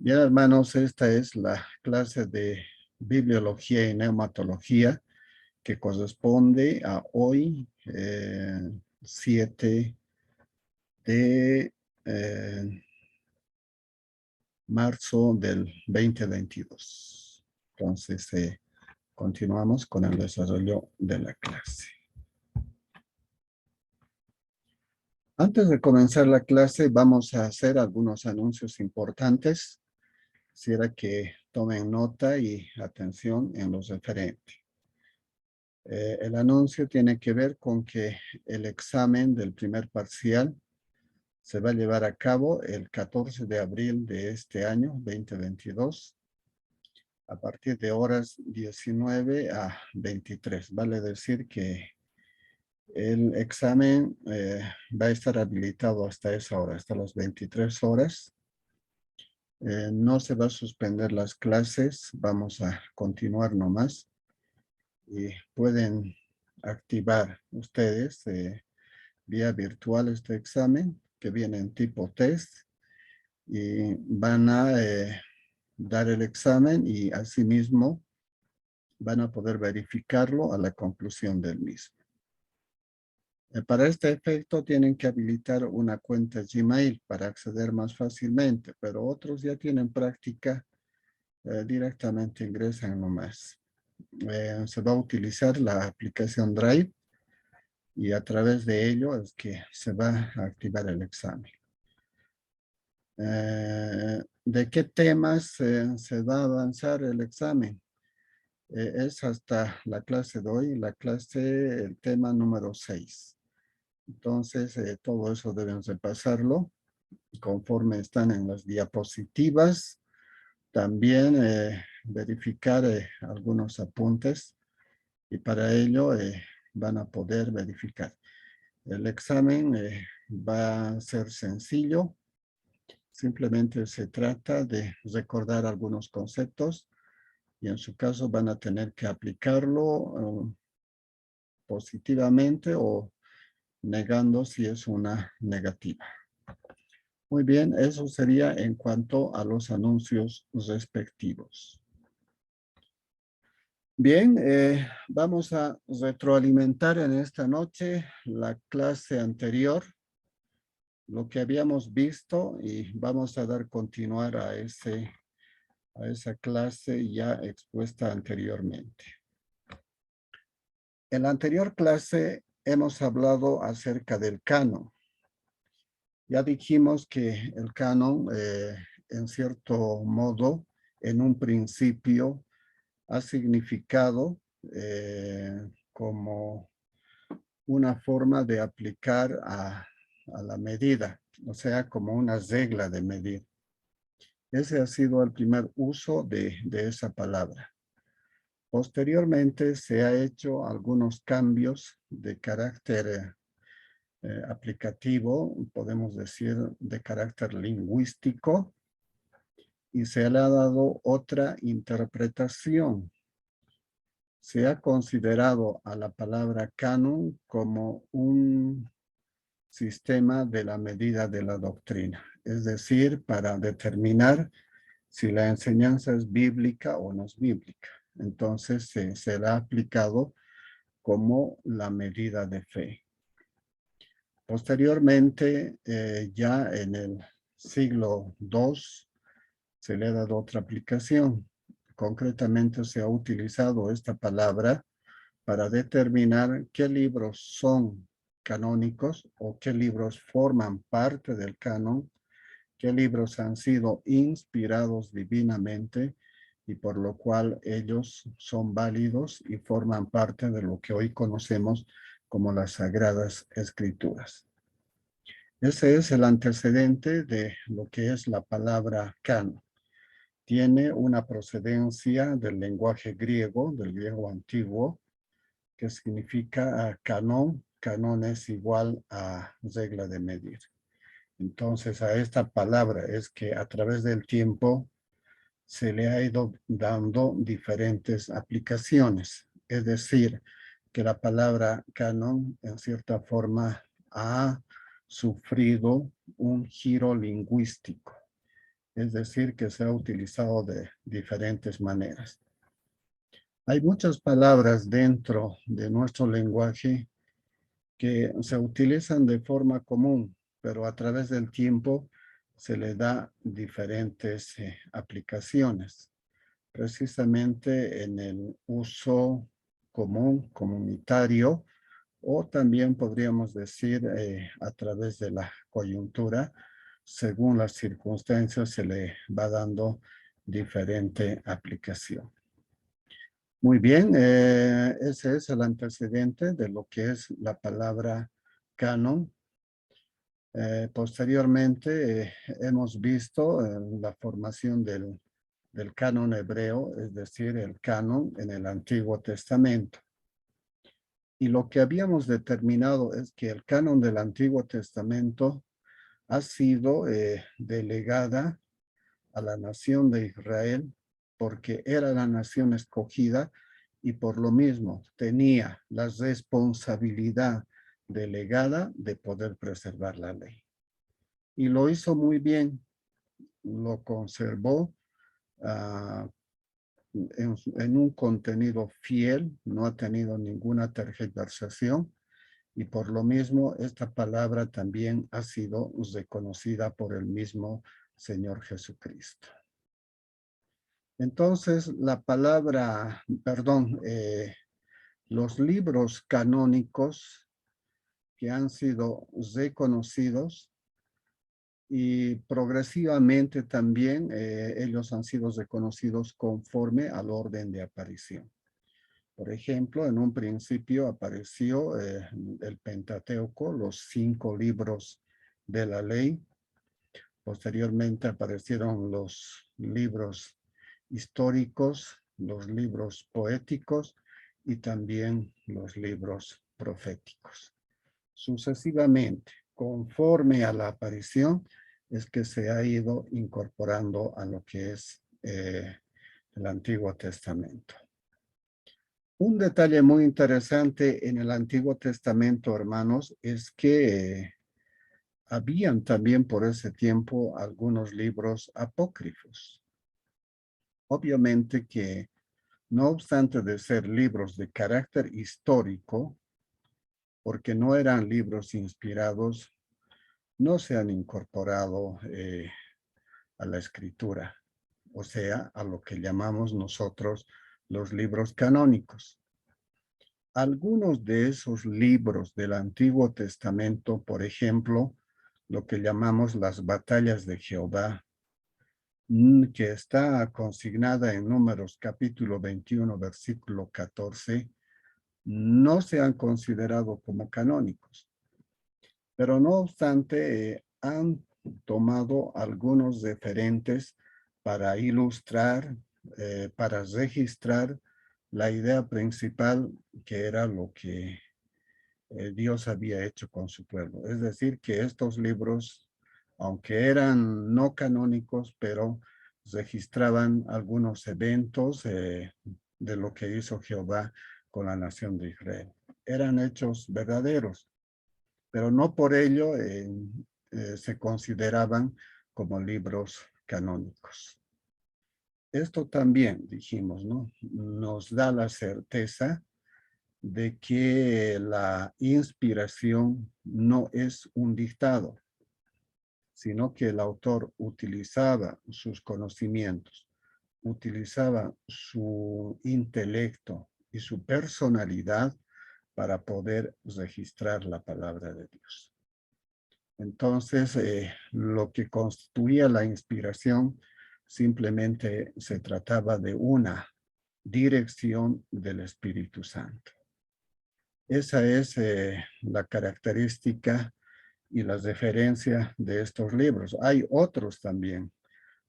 Bien, hermanos, esta es la clase de bibliología y neumatología que corresponde a hoy, 7 de marzo del 2022. Entonces, continuamos con el desarrollo de la clase. Antes de comenzar la clase, vamos a hacer algunos anuncios importantes. Quisiera que tomen nota y atención en los referentes. El anuncio tiene que ver con que el examen del primer parcial se va a llevar a cabo el 14 de abril de este año, 2022, a partir de horas 19 a 23. Vale decir que el examen va a estar habilitado hasta esa hora, hasta las 23 horas. No se va a suspender las clases, vamos a continuar nomás. Y pueden activar ustedes vía virtual este examen que viene en tipo test y van a dar el examen y asimismo van a poder verificarlo a la conclusión del mismo. Para este efecto tienen que habilitar una cuenta Gmail para acceder más fácilmente, pero otros ya tienen práctica, directamente ingresan nomás. Se va a utilizar la aplicación Drive y a través de ello es que se va a activar el examen. ¿De qué temas se va a avanzar el examen? Es hasta la clase de hoy, el tema número 6. Entonces, todo eso deben repasarlo conforme están en las diapositivas. También verificar algunos apuntes y para ello van a poder verificar. El examen va a ser sencillo. Simplemente se trata de recordar algunos conceptos y en su caso van a tener que aplicarlo positivamente o negando si es una negativa. Muy bien, eso sería en cuanto a los anuncios respectivos. Bien, vamos a retroalimentar en esta noche la clase anterior, lo que habíamos visto, y vamos a dar continuar a esa clase ya expuesta anteriormente. En la anterior clase hemos hablado acerca del canon. Ya dijimos que el canon, en cierto modo, en un principio, ha significado como una forma de aplicar a la medida, o sea, como una regla de medir. Ese ha sido el primer uso de esa palabra. Posteriormente se ha hecho algunos cambios de carácter aplicativo, podemos decir de carácter lingüístico, y se le ha dado otra interpretación. Se ha considerado a la palabra canon como un sistema de la medida de la doctrina, es decir, para determinar si la enseñanza es bíblica o no es bíblica. Entonces se le ha aplicado como la medida de fe. Posteriormente, ya en el siglo II, se le ha dado otra aplicación. Concretamente se ha utilizado esta palabra para determinar qué libros son canónicos o qué libros forman parte del canon, qué libros han sido inspirados divinamente y por lo cual ellos son válidos y forman parte de lo que hoy conocemos como las Sagradas Escrituras. Ese es el antecedente de lo que es la palabra canon. Tiene una procedencia del lenguaje griego, del griego antiguo, que significa canon. Canon es igual a regla de medir. Entonces a esta palabra es que a través del tiempo se le ha ido dando diferentes aplicaciones. Es decir, que la palabra canon en cierta forma ha sufrido un giro lingüístico. Es decir, que se ha utilizado de diferentes maneras. Hay muchas palabras dentro de nuestro lenguaje que se utilizan de forma común, pero a través del tiempo se le da diferentes aplicaciones, precisamente en el uso común, comunitario, o también podríamos decir a través de la coyuntura, según las circunstancias se le va dando diferente aplicación. Muy bien, ese es el antecedente de lo que es la palabra canon. Posteriormente hemos visto la formación del canon hebreo, es decir, el canon en el Antiguo Testamento. Y lo que habíamos determinado es que el canon del Antiguo Testamento ha sido delegada a la nación de Israel porque era la nación escogida y por lo mismo tenía la responsabilidad delegada de poder preservar la ley. Y lo hizo muy bien, lo conservó en un contenido fiel, no ha tenido ninguna tergiversación y por lo mismo esta palabra también ha sido reconocida por el mismo Señor Jesucristo. Entonces, la palabra, perdón, los libros canónicos que han sido reconocidos y progresivamente también ellos han sido reconocidos conforme al orden de aparición. Por ejemplo, en un principio apareció el Pentateuco, los 5 libros de la ley. Posteriormente aparecieron los libros históricos, los libros poéticos y también los libros proféticos. Sucesivamente, conforme a la aparición, es que se ha ido incorporando a lo que es el Antiguo Testamento. Un detalle muy interesante en el Antiguo Testamento, hermanos, es que habían también por ese tiempo algunos libros apócrifos. Obviamente que, no obstante de ser libros de carácter histórico, porque no eran libros inspirados, no se han incorporado a la escritura, o sea, a lo que llamamos nosotros los libros canónicos. Algunos de esos libros del Antiguo Testamento, por ejemplo, lo que llamamos las batallas de Jehová, que está consignada en Números capítulo 21, versículo 14, no se han considerado como canónicos. Pero no obstante, han tomado algunos referentes para ilustrar, para registrar la idea principal que era lo que Dios había hecho con su pueblo. Es decir, que estos libros, aunque eran no canónicos, pero registraban algunos eventos de lo que hizo Jehová con la nación de Israel. Eran hechos verdaderos, pero no por ello se consideraban como libros canónicos. Esto también, dijimos, ¿no? Nos da la certeza de que la inspiración no es un dictado, sino que el autor utilizaba sus conocimientos, utilizaba su intelecto y su personalidad para poder registrar la palabra de Dios. Entonces, lo que constituía la inspiración simplemente se trataba de una dirección del Espíritu Santo. Esa es la característica y la referencia de estos libros. Hay otros también,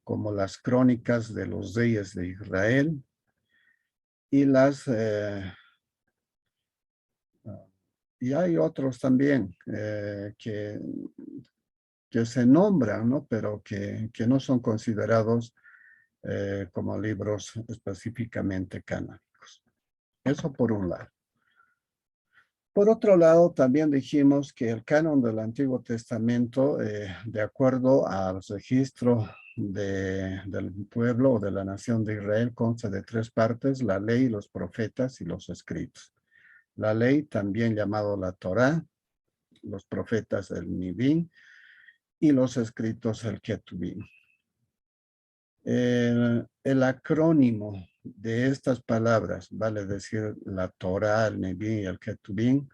como las crónicas de los reyes de Israel y y hay otros también que se nombran, ¿no? Pero que no son considerados como libros específicamente canónicos. Eso por un lado. Por otro lado, también dijimos que el canon del Antiguo Testamento, de acuerdo al registro del pueblo o de la nación de Israel consta de tres partes: la ley, los profetas y los escritos. La ley, también llamado la Torá, los profetas el Nibín y los escritos el Ketubín. El acrónimo de estas palabras, vale decir la Torá, el Nibín y el Ketubín,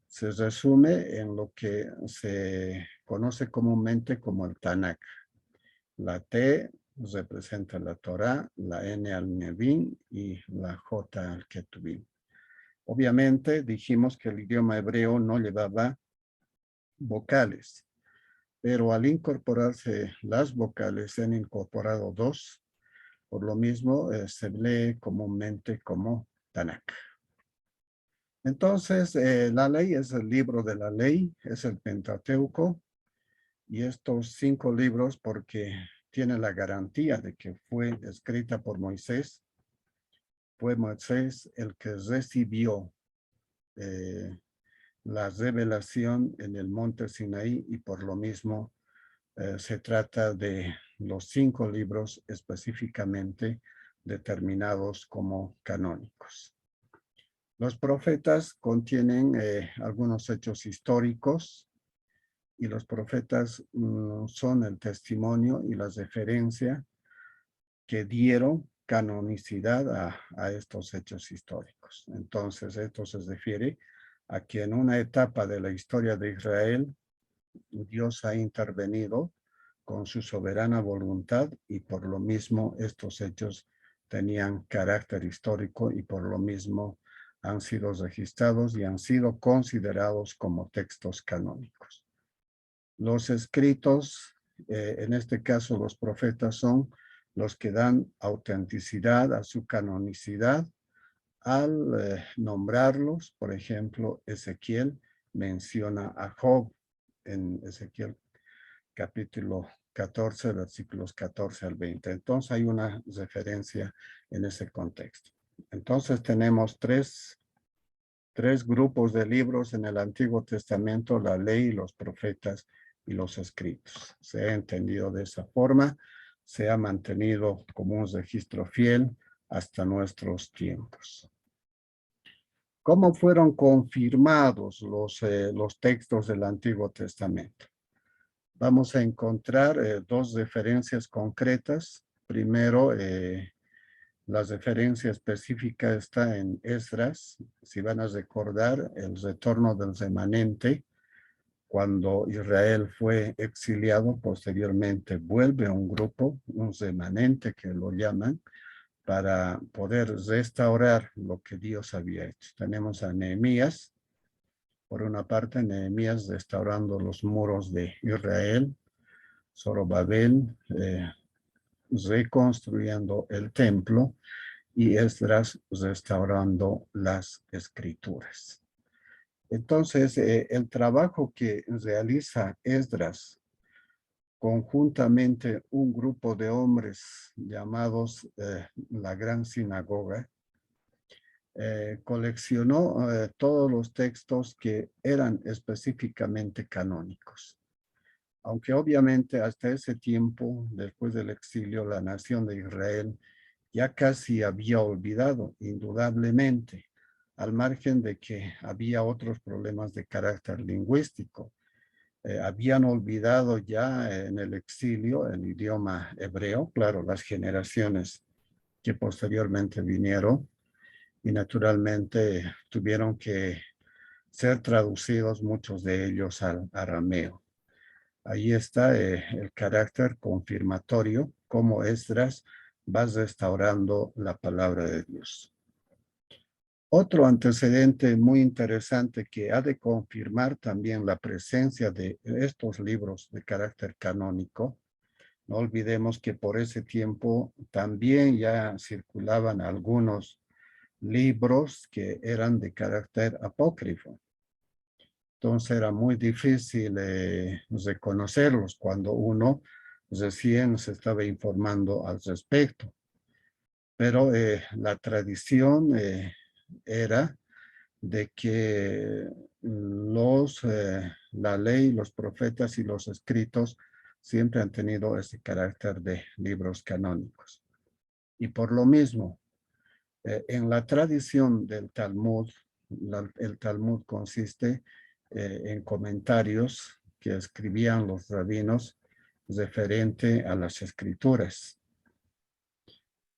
se resume en lo que se conoce comúnmente como el Tanakh. La T representa la Torá, la N al Nebín y la J al Ketubín. Obviamente dijimos que el idioma hebreo no llevaba vocales, pero al incorporarse las vocales se han incorporado dos. Por lo mismo se lee comúnmente como Tanakh. Entonces, la ley es el libro de la ley, es el Pentateuco, y estos 5 libros, porque tiene la garantía de que fue escrita por Moisés, fue Moisés el que recibió la revelación en el monte Sinaí, y por lo mismo se trata de los 5 libros específicamente determinados como canónicos. Los profetas contienen algunos hechos históricos, y los profetas son el testimonio y la referencia que dieron canonicidad a estos hechos históricos. Entonces, esto se refiere a que en una etapa de la historia de Israel, Dios ha intervenido con su soberana voluntad, y por lo mismo estos hechos tenían carácter histórico, y por lo mismo han sido registrados y han sido considerados como textos canónicos. Los escritos, en este caso los profetas, son los que dan autenticidad a su canonicidad al nombrarlos. Por ejemplo, Ezequiel menciona a Job en Ezequiel capítulo 14, versículos 14 al 20. Entonces hay una referencia en ese contexto. Entonces tenemos tres grupos de libros en el Antiguo Testamento: la ley, los profetas y los escritos. Se ha entendido de esa forma, se ha mantenido como un registro fiel hasta nuestros tiempos. ¿Cómo fueron confirmados los textos del Antiguo Testamento? Vamos a encontrar dos referencias concretas. Primero, la referencia específica está en Esdras. Si van a recordar, el retorno del remanente, cuando Israel fue exiliado, posteriormente vuelve un grupo, un remanente que lo llaman, para poder restaurar lo que Dios había hecho. Tenemos a Nehemías, por una parte, Nehemías restaurando los muros de Israel, Zorobabel reconstruyendo el templo, y Esdras restaurando las escrituras. Entonces, el trabajo que realiza Esdras conjuntamente un grupo de hombres llamados la Gran Sinagoga, coleccionó todos los textos que eran específicamente canónicos. Aunque obviamente hasta ese tiempo, después del exilio, la nación de Israel ya casi había olvidado, indudablemente, al margen de que había otros problemas de carácter lingüístico. Habían olvidado ya en el exilio el idioma hebreo, claro, las generaciones que posteriormente vinieron, y naturalmente tuvieron que ser traducidos muchos de ellos al arameo. Ahí está el carácter confirmatorio, cómo Esdras va restaurando la palabra de Dios. Otro antecedente muy interesante que ha de confirmar también la presencia de estos libros de carácter canónico. No olvidemos que por ese tiempo también ya circulaban algunos libros que eran de carácter apócrifo. Entonces era muy difícil reconocerlos cuando uno recién se estaba informando al respecto. Pero la tradición era de que la ley, los profetas y los escritos siempre han tenido ese carácter de libros canónicos. Y por lo mismo, en la tradición del Talmud, el Talmud consiste en comentarios que escribían los rabinos referente a las escrituras.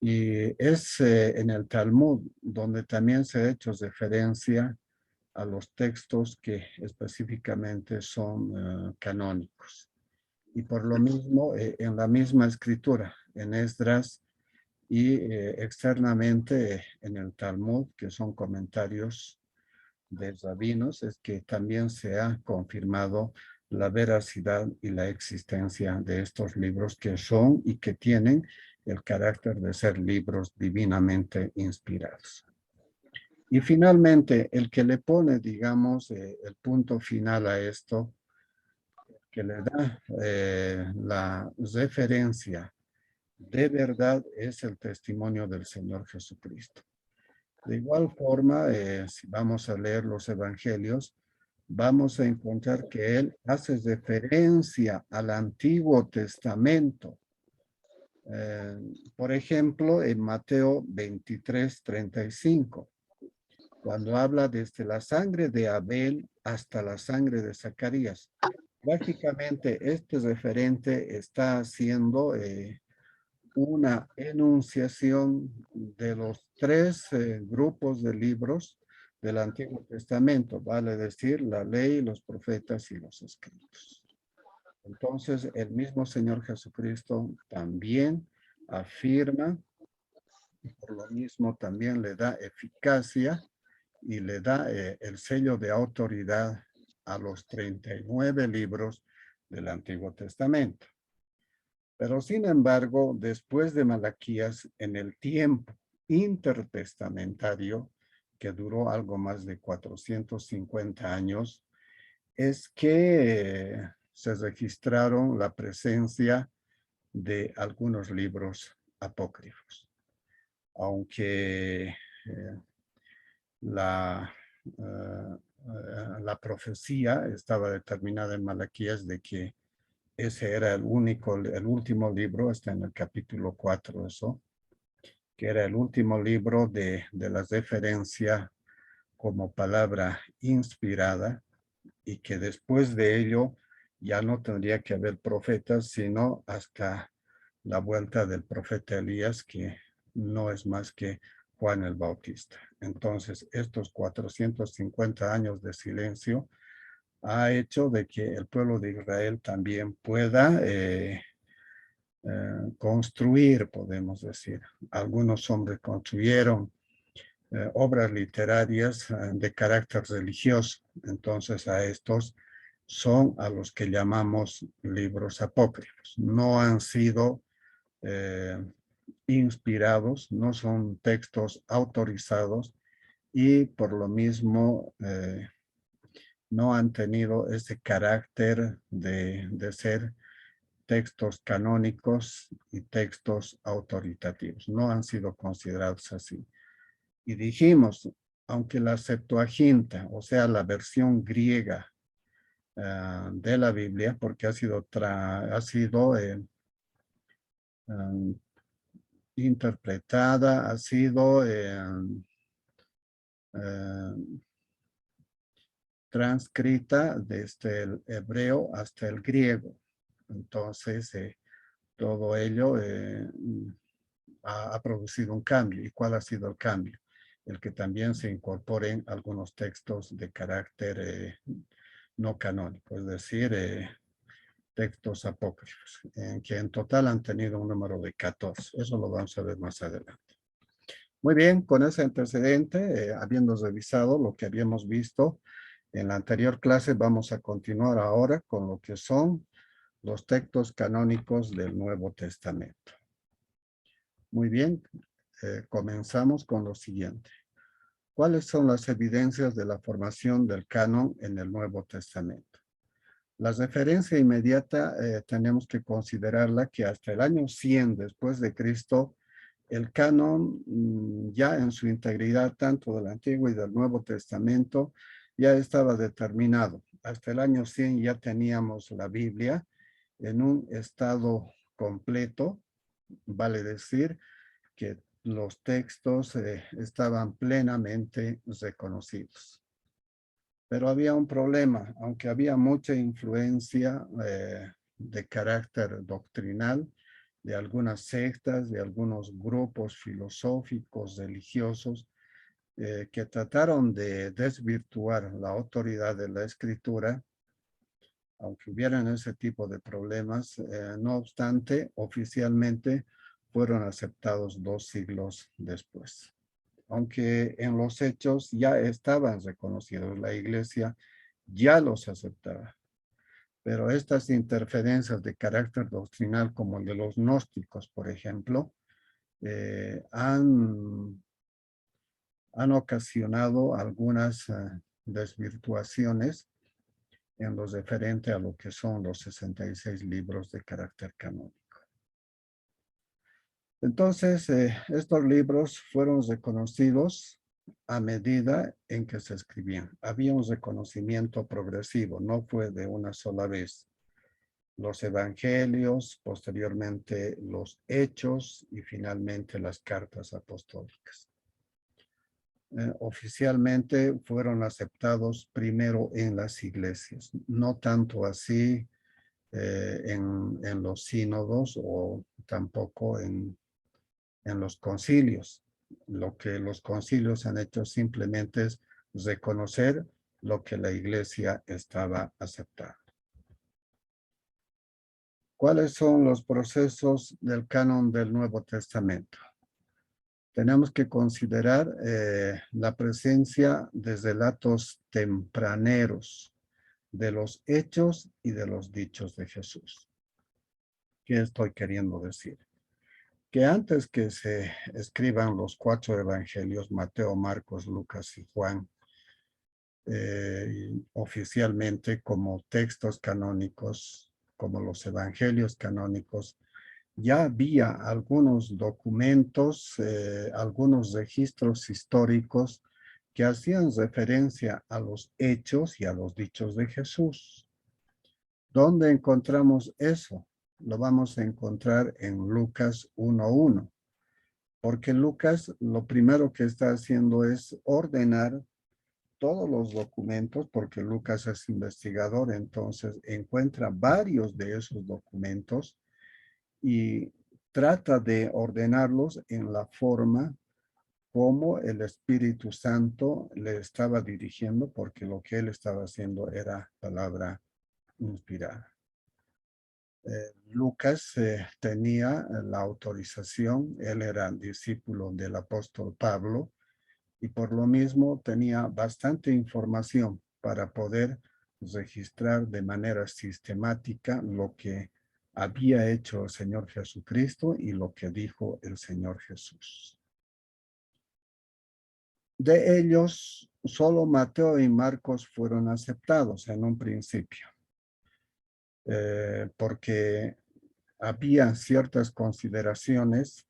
Y es en el Talmud donde también se ha hecho referencia a los textos que específicamente son canónicos. Y por lo mismo, en la misma escritura, en Esdras y externamente en el Talmud, que son comentarios de rabinos, es que también se ha confirmado la veracidad y la existencia de estos libros que son y que tienen el carácter de ser libros divinamente inspirados. Y finalmente, el que le pone, digamos, el punto final a esto, que le da la referencia de verdad, es el testimonio del Señor Jesucristo. De igual forma, si vamos a leer los evangelios, vamos a encontrar que él hace referencia al Antiguo Testamento. Por ejemplo, en Mateo 23:35, cuando habla desde la sangre de Abel hasta la sangre de Zacarías. Prácticamente este referente está haciendo una enunciación de los tres grupos de libros del Antiguo Testamento, vale decir, la ley, los profetas y los escritos. Entonces, el mismo Señor Jesucristo también afirma, y por lo mismo también le da eficacia y le da el sello de autoridad a los 39 libros del Antiguo Testamento. Pero sin embargo, después de Malaquías, en el tiempo intertestamentario, que duró algo más de 450 años, es que se registraron la presencia de algunos libros apócrifos. Aunque la, la profecía estaba determinada en Malaquías de que ese era el último libro, está en el capítulo 4 eso, que era el último libro de la referencia como palabra inspirada y que después de ello ya no tendría que haber profetas, sino hasta la vuelta del profeta Elías, que no es más que Juan el Bautista. Entonces, estos 450 años de silencio ha hecho de que el pueblo de Israel también pueda construir, podemos decir. Algunos hombres construyeron obras literarias de carácter religioso. Entonces a estos son a los que llamamos libros apócrifos. No han sido inspirados, no son textos autorizados y por lo mismo no han tenido ese carácter de ser textos canónicos y textos autoritativos. No han sido considerados así. Y dijimos, aunque la Septuaginta, o sea, la versión griega de la Biblia, porque ha sido interpretada, ha sido transcrita desde el hebreo hasta el griego. Entonces, todo ello ha producido un cambio. ¿Y cuál ha sido el cambio? El que también se incorporen algunos textos de carácter no canónico, es decir, textos apócrifos, que en total han tenido un número de 14. Eso lo vamos a ver más adelante. Muy bien, con ese antecedente, habiendo revisado lo que habíamos visto en la anterior clase, vamos a continuar ahora con lo que son los textos canónicos del Nuevo Testamento. Muy bien, comenzamos con lo siguiente. ¿Cuáles son las evidencias de la formación del canon en el Nuevo Testamento? La referencia inmediata tenemos que considerarla que hasta el año 100 después de Cristo, el canon ya en su integridad, tanto del Antiguo y del Nuevo Testamento, ya estaba determinado. Hasta el año 100 ya teníamos la Biblia en un estado completo, vale decir que los textos estaban plenamente reconocidos. Pero había un problema, aunque había mucha influencia de carácter doctrinal de algunas sectas, de algunos grupos filosóficos, religiosos, que trataron de desvirtuar la autoridad de la escritura, aunque hubieran ese tipo de problemas, no obstante, oficialmente fueron aceptados 2 siglos después. Aunque en los hechos ya estaban reconocidos, la iglesia ya los aceptaba. Pero estas interferencias de carácter doctrinal, como el de los gnósticos, por ejemplo, han ocasionado algunas desvirtuaciones en lo referente a lo que son los 66 libros de carácter canónico. Entonces, estos libros fueron reconocidos a medida en que se escribían. Había un reconocimiento progresivo, no fue de una sola vez. Los evangelios, posteriormente los hechos y finalmente las cartas apostólicas. Oficialmente fueron aceptados primero en las iglesias, no tanto así en los sínodos o tampoco en los concilios. Lo que los concilios han hecho simplemente es reconocer lo que la iglesia estaba aceptando. ¿Cuáles son los procesos del canon del Nuevo Testamento? Tenemos que considerar la presencia de relatos tempraneros de los hechos y de los dichos de Jesús. ¿Qué estoy queriendo decir? Que antes que se escriban los 4 evangelios, Mateo, Marcos, Lucas y Juan, oficialmente como textos canónicos, como los evangelios canónicos, ya había algunos documentos, algunos registros históricos que hacían referencia a los hechos y a los dichos de Jesús. ¿Dónde encontramos eso? Lo vamos a encontrar en Lucas 1:1, porque Lucas lo primero que está haciendo es ordenar todos los documentos, porque Lucas es investigador, entonces encuentra varios de esos documentos y trata de ordenarlos en la forma como el Espíritu Santo le estaba dirigiendo, porque lo que él estaba haciendo era palabra inspirada. Lucas tenía la autorización, él era discípulo del apóstol Pablo y por lo mismo tenía bastante información para poder registrar de manera sistemática lo que había hecho el Señor Jesucristo y lo que dijo el Señor Jesús. De ellos, solo Mateo y Marcos fueron aceptados en un principio, porque había ciertas consideraciones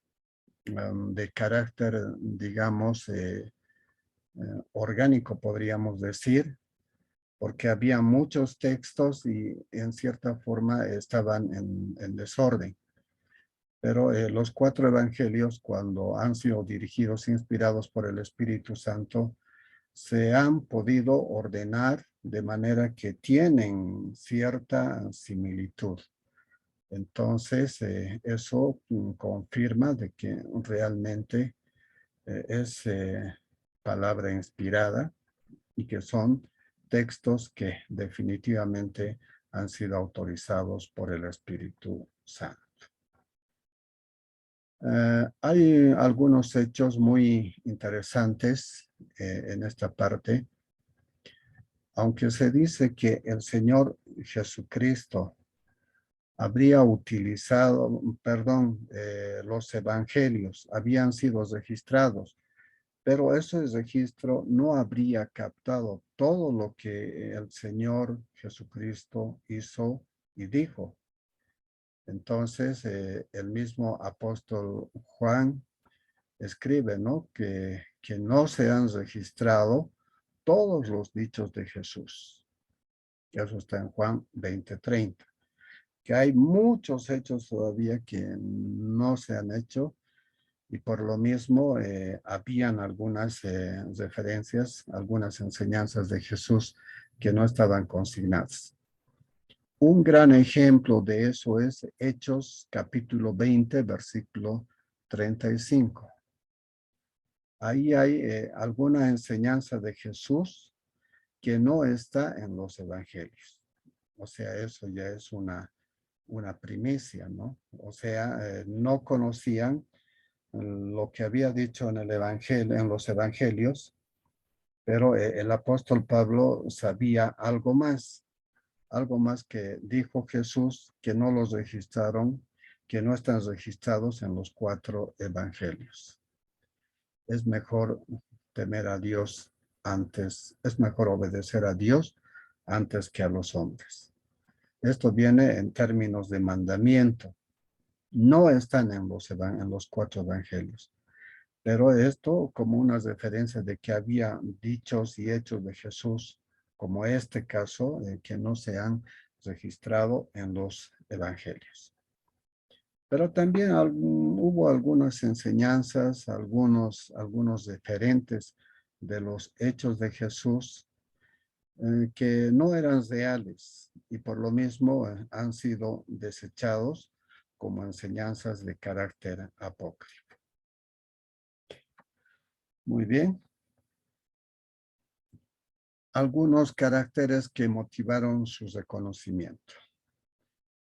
de carácter, digamos, orgánico, podríamos decir, porque había muchos textos y en cierta forma estaban en desorden. Pero los 4 evangelios, cuando han sido dirigidos, inspirados por el Espíritu Santo, se han podido ordenar de manera que tienen cierta similitud. Entonces, eso confirma de que realmente es palabra inspirada y que son textos que definitivamente han sido autorizados por el Espíritu Santo. Hay algunos hechos muy interesantes en esta parte. Aunque se dice que el Señor Jesucristo habría utilizado, los evangelios habían sido registrados, pero ese registro no habría captado todo lo que el Señor Jesucristo hizo y dijo. Entonces, el mismo apóstol Juan escribe, ¿no? Que no se han registrado todos los dichos de Jesús. Eso está en Juan 20:30. que hay muchos hechos todavía que no se han hecho y por lo mismo habían algunas referencias, algunas enseñanzas de Jesús que no estaban consignadas. Un gran ejemplo de eso es Hechos capítulo 20, versículo 35. Ahí hay alguna enseñanza de Jesús que no está en los evangelios. O sea, eso ya es una primicia, ¿no? O sea, no conocían lo que había dicho en el evangelio, en los evangelios, pero el apóstol Pablo sabía algo más que dijo Jesús que no los registraron, que no están registrados en los 4 evangelios. Es mejor temer a Dios antes, es mejor obedecer a Dios antes que a los hombres. Esto viene en términos de mandamiento. No están en los 4 evangelios. Pero esto como una referencia de que había dichos y hechos de Jesús, como este caso, que no se han registrado en los evangelios. Pero también hubo algunas enseñanzas, algunos referentes de los hechos de Jesús que no eran reales y por lo mismo han sido desechados como enseñanzas de carácter apócrifo. Muy bien. Algunos caracteres que motivaron su reconocimiento.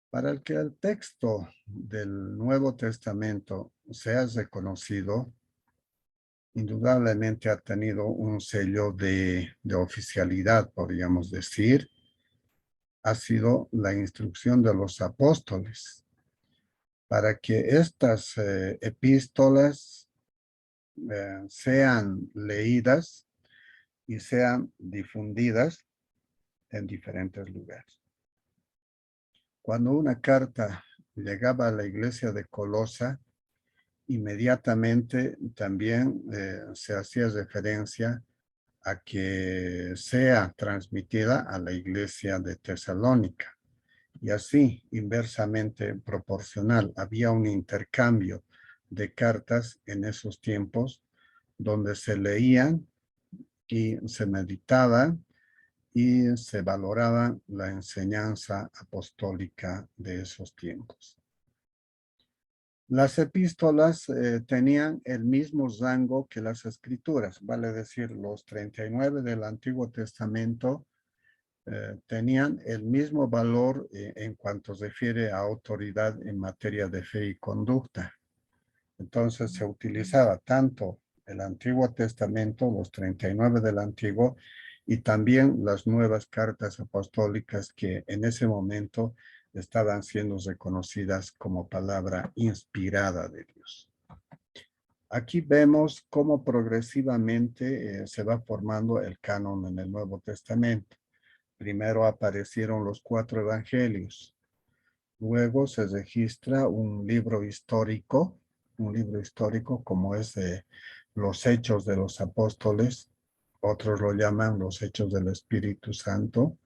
Para el que el texto del Nuevo Testamento sea reconocido, indudablemente ha tenido un sello de oficialidad, podríamos decir, ha sido la instrucción de los apóstoles para que estas epístolas sean leídas y sean difundidas en diferentes lugares. Cuando una carta llegaba a la iglesia de Colosa, inmediatamente también se hacía referencia a que sea transmitida a la iglesia de Tesalónica. Y así, inversamente proporcional, había un intercambio de cartas en esos tiempos donde se leían y se meditaban y se valoraba la enseñanza apostólica de esos tiempos. Las epístolas tenían el mismo rango que las escrituras, vale decir, los 39 del Antiguo Testamento tenían el mismo valor en cuanto se refiere a autoridad en materia de fe y conducta. Entonces se utilizaba tanto el Antiguo Testamento, los 39 del Antiguo, y también las nuevas cartas apostólicas que en ese momento estaban siendo reconocidas como palabra inspirada de Dios. Aquí vemos cómo progresivamente se va formando el canon en el Nuevo Testamento. Primero aparecieron los 4 evangelios. Luego se registra un libro histórico como es los Hechos de los Apóstoles, otros lo llaman los Hechos del Espíritu Santo,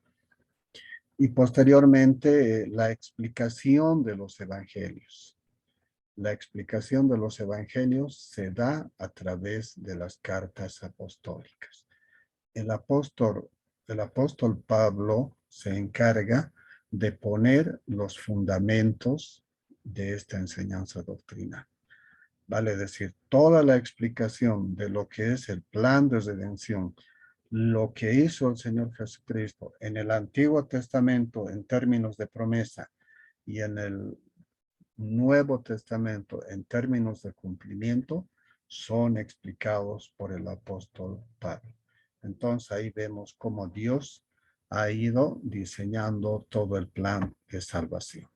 y posteriormente la explicación de los evangelios. La explicación de los evangelios se da a través de las cartas apostólicas. El apóstol Pablo se encarga de poner los fundamentos de esta enseñanza doctrinal. Vale decir, toda la explicación de lo que es el plan de redención, lo que hizo el Señor Jesucristo en el Antiguo Testamento en términos de promesa y en el Nuevo Testamento en términos de cumplimiento, son explicados por el apóstol Pablo. Entonces ahí vemos cómo Dios ha ido diseñando todo el plan de salvación.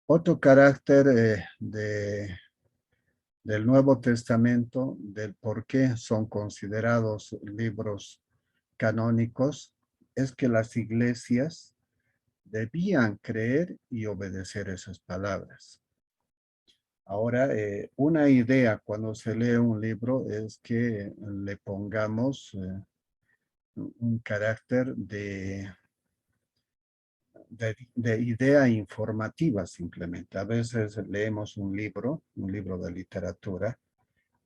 Otro carácter del Nuevo Testamento, del por qué son considerados libros canónicos, es que las iglesias debían creer y obedecer esas palabras. Ahora, una idea cuando se lee un libro es que le pongamos un carácter de idea informativa simplemente. A veces leemos un libro de literatura,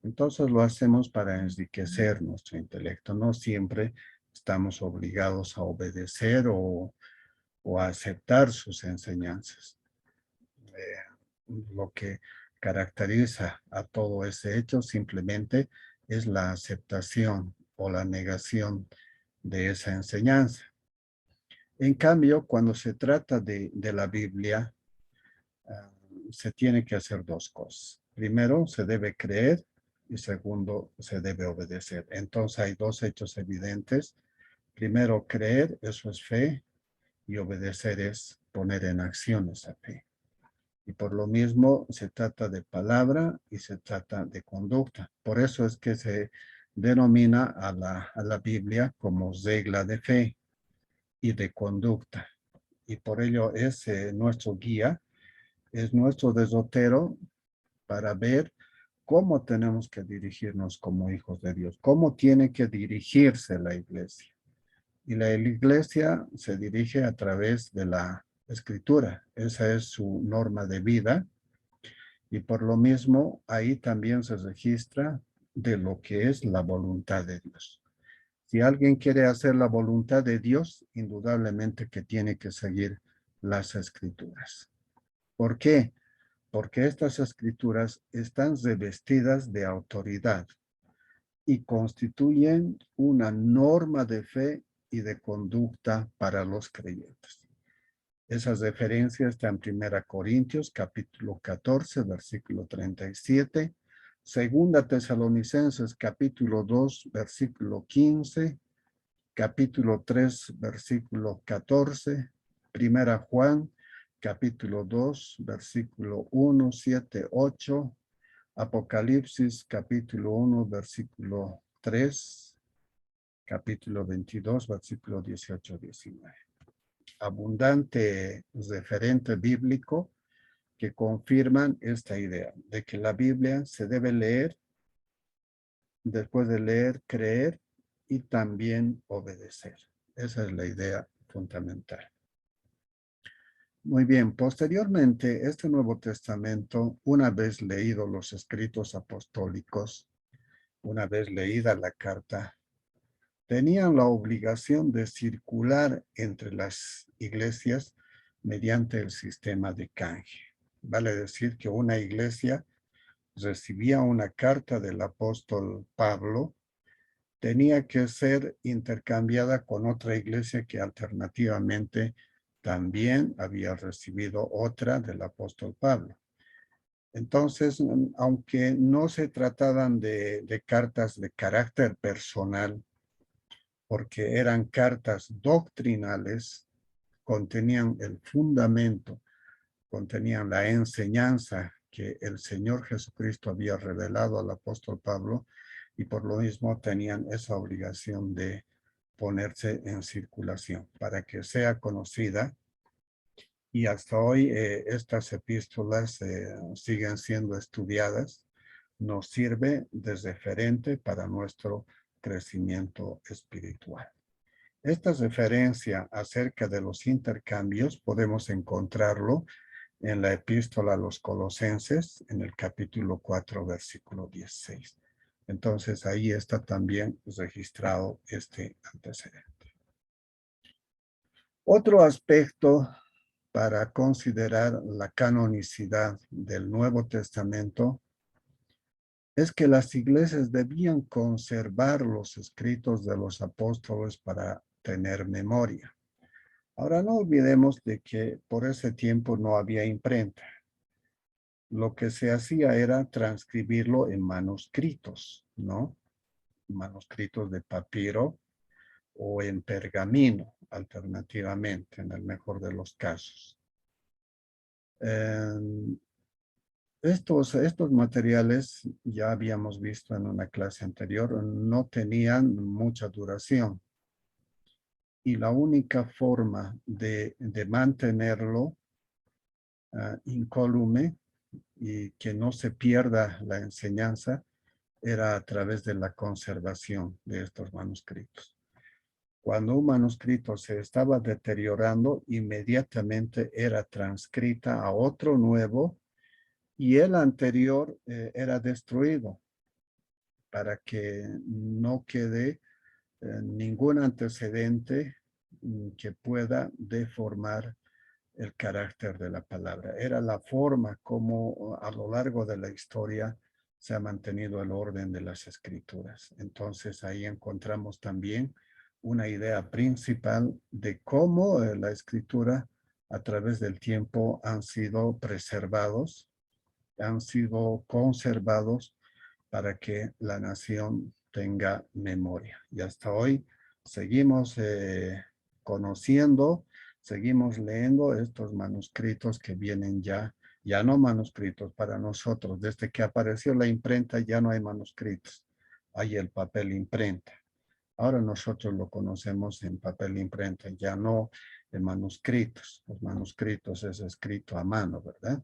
entonces lo hacemos para enriquecer nuestro intelecto. No siempre estamos obligados a obedecer o a aceptar sus enseñanzas. Lo que caracteriza a todo ese hecho simplemente es la aceptación o la negación de esa enseñanza. En cambio, cuando se trata de la Biblia, se tiene que hacer dos cosas. Primero, se debe creer y segundo, se debe obedecer. Entonces hay dos hechos evidentes. Primero, creer, eso es fe, y obedecer es poner en acción esa fe. Y por lo mismo se trata de palabra y se trata de conducta. Por eso es que se denomina a la Biblia como regla de fe y de conducta. Y por ello es nuestro guía, es nuestro derrotero para ver cómo tenemos que dirigirnos como hijos de Dios, cómo tiene que dirigirse la iglesia. Y la iglesia se dirige a través de la escritura. Esa es su norma de vida. Y por lo mismo, ahí también se registra de lo que es la voluntad de Dios. Si alguien quiere hacer la voluntad de Dios, indudablemente que tiene que seguir las escrituras. ¿Por qué? Porque estas escrituras están revestidas de autoridad y constituyen una norma de fe y de conducta para los creyentes. Esas referencias están en 1 Corintios, capítulo 14, versículo 37, Segunda Tesalonicenses, capítulo 2, versículo 15, capítulo 3, versículo 14, Primera Juan, capítulo 2, versículo 1, 7, 8, Apocalipsis, capítulo 1, versículo 3, capítulo 22, versículo 18, 19. Abundante referente bíblico que confirman esta idea de que la Biblia se debe leer, después de leer, creer y también obedecer. Esa es la idea fundamental. Muy bien, posteriormente, este Nuevo Testamento, una vez leídos los escritos apostólicos, una vez leída la carta, tenían la obligación de circular entre las iglesias mediante el sistema de canje. Vale decir que una iglesia recibía una carta del apóstol Pablo, tenía que ser intercambiada con otra iglesia que alternativamente también había recibido otra del apóstol Pablo. Entonces, aunque no se trataban de cartas de carácter personal, porque eran cartas doctrinales, contenían el fundamento, contenían la enseñanza que el Señor Jesucristo había revelado al apóstol Pablo, y por lo mismo tenían esa obligación de ponerse en circulación para que sea conocida. Y hasta hoy estas epístolas siguen siendo estudiadas. Nos sirve de referente para nuestro crecimiento espiritual. Esta referencia acerca de los intercambios podemos encontrarlo en la epístola a los Colosenses, en el capítulo 4, versículo 16. Entonces ahí está también registrado este antecedente. Otro aspecto para considerar la canonicidad del Nuevo Testamento es que las iglesias debían conservar los escritos de los apóstoles para tener memoria. Ahora no olvidemos de que por ese tiempo no había imprenta. Lo que se hacía era transcribirlo en manuscritos, ¿no? Manuscritos de papiro o en pergamino, alternativamente, en el mejor de los casos. Estos materiales, ya habíamos visto en una clase anterior, no tenían mucha duración. Y la única forma de mantenerlo incólume y que no se pierda la enseñanza era a través de la conservación de estos manuscritos. Cuando un manuscrito se estaba deteriorando, inmediatamente era transcrita a otro nuevo y el anterior era destruido para que no quede ningún antecedente que pueda deformar el carácter de la palabra. Era la forma como a lo largo de la historia se ha mantenido el orden de las escrituras. Entonces ahí encontramos también una idea principal de cómo la escritura a través del tiempo han sido preservados, han sido conservados para que la nación tenga memoria. Y hasta hoy seguimos conociendo, seguimos leyendo estos manuscritos que vienen ya no manuscritos para nosotros. Desde que apareció la imprenta ya no hay manuscritos, hay el papel imprenta. Ahora nosotros lo conocemos en papel imprenta, ya no en manuscritos. Los manuscritos es escrito a mano, ¿verdad?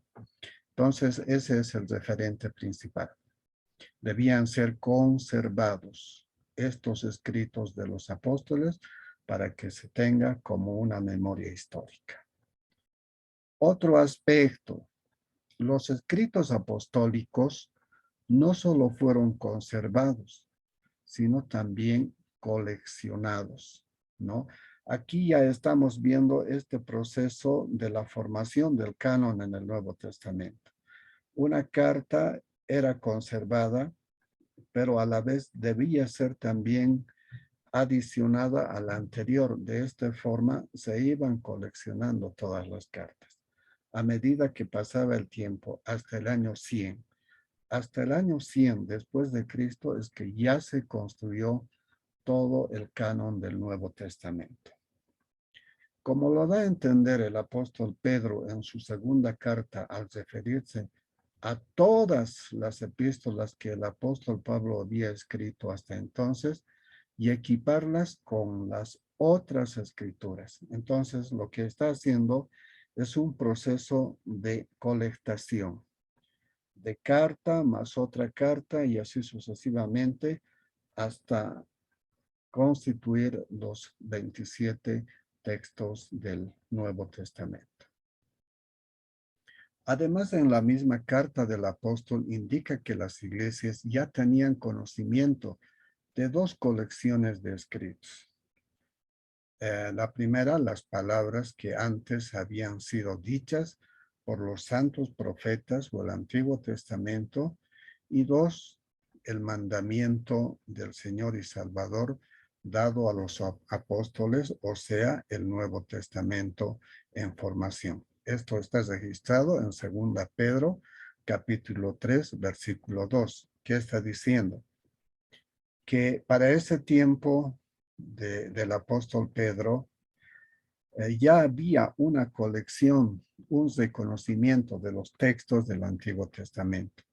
Entonces, ese es el referente principal. Debían ser conservados estos escritos de los apóstoles para que se tenga como una memoria histórica. Otro aspecto, los escritos apostólicos no solo fueron conservados, sino también coleccionados, ¿no? Aquí ya estamos viendo este proceso de la formación del canon en el Nuevo Testamento. Una carta era conservada, pero a la vez debía ser también adicionada a la anterior. De esta forma se iban coleccionando todas las cartas. A medida que pasaba el tiempo, hasta el año 100. Hasta el año 100 después de Cristo es que ya se construyó todo el canon del Nuevo Testamento. Como lo da a entender el apóstol Pedro en su segunda carta al referirse a todas las epístolas que el apóstol Pablo había escrito hasta entonces y equiparlas con las otras escrituras. Entonces, lo que está haciendo es un proceso de colectación, de carta más otra carta y así sucesivamente hasta constituir los 27 textos del Nuevo Testamento. Además, en la misma carta del apóstol indica que las iglesias ya tenían conocimiento de dos colecciones de escritos. La primera, las palabras que antes habían sido dichas por los santos profetas o el Antiguo Testamento. Y dos, el mandamiento del Señor y Salvador dado a los apóstoles, o sea, el Nuevo Testamento en formación. Esto está registrado en 2 Pedro, capítulo 3, versículo 2. ¿Qué está diciendo? Que para ese tiempo del apóstol Pedro, ya había una colección, un reconocimiento de los textos del Antiguo Testamento.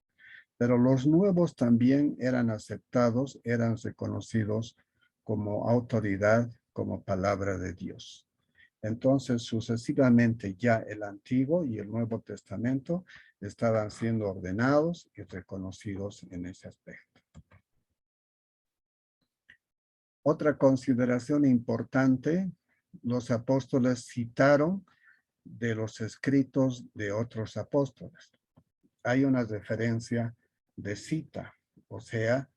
Pero los nuevos también eran aceptados, eran reconocidos como autoridad, como palabra de Dios. Entonces, sucesivamente ya el Antiguo y el Nuevo Testamento estaban siendo ordenados y reconocidos en ese aspecto. Otra consideración importante, los apóstoles citaron de los escritos de otros apóstoles. Hay una referencia de cita, o sea,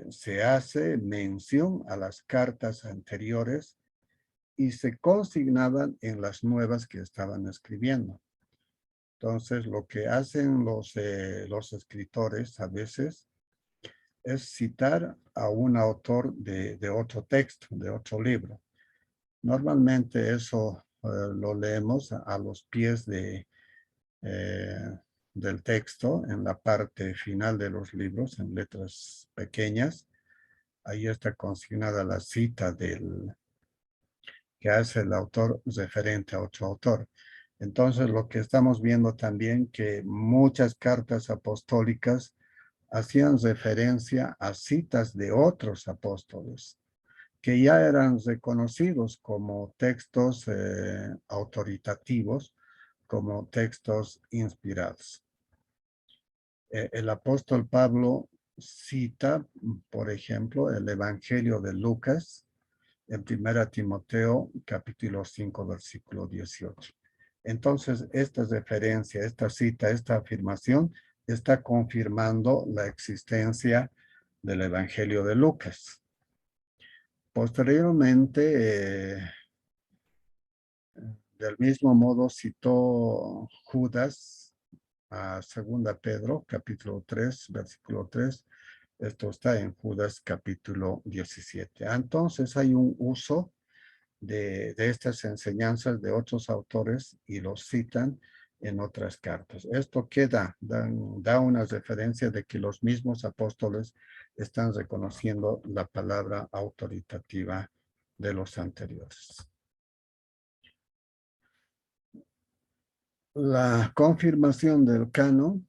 se hace mención a las cartas anteriores y se consignaban en las nuevas que estaban escribiendo. Entonces, lo que hacen los escritores a veces es citar a un autor de otro texto, de otro libro. Normalmente eso lo leemos a los pies del texto, en la parte final de los libros, en letras pequeñas. Ahí está consignada la cita que hace el autor referente a otro autor. Entonces, lo que estamos viendo también que muchas cartas apostólicas hacían referencia a citas de otros apóstoles que ya eran reconocidos como textos autoritativos, como textos inspirados. El apóstol Pablo cita, por ejemplo, el Evangelio de Lucas en 1 Timoteo, capítulo 5, versículo 18. Entonces, esta referencia, esta cita, esta afirmación está confirmando la existencia del Evangelio de Lucas. Posteriormente, del mismo modo citó Judas a 2 Pedro, capítulo 3, versículo 3. Esto está en Judas, capítulo 17. Entonces hay un uso de estas enseñanzas de otros autores y los citan en otras cartas. Esto da una referencia de que los mismos apóstoles están reconociendo la palabra autoritativa de los anteriores. La confirmación del canon,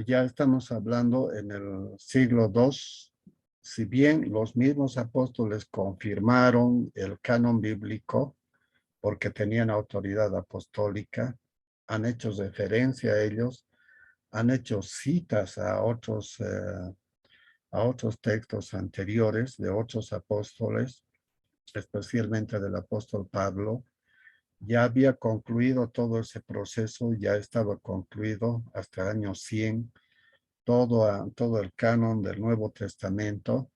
ya estamos hablando en el siglo II. Si bien los mismos apóstoles confirmaron el canon bíblico porque tenían autoridad apostólica, han hecho referencia a ellos, han hecho citas a otros textos anteriores de otros apóstoles, especialmente del apóstol Pablo. Ya había concluido todo ese proceso, ya estaba concluido hasta el año 100, todo el canon del Nuevo Testamento.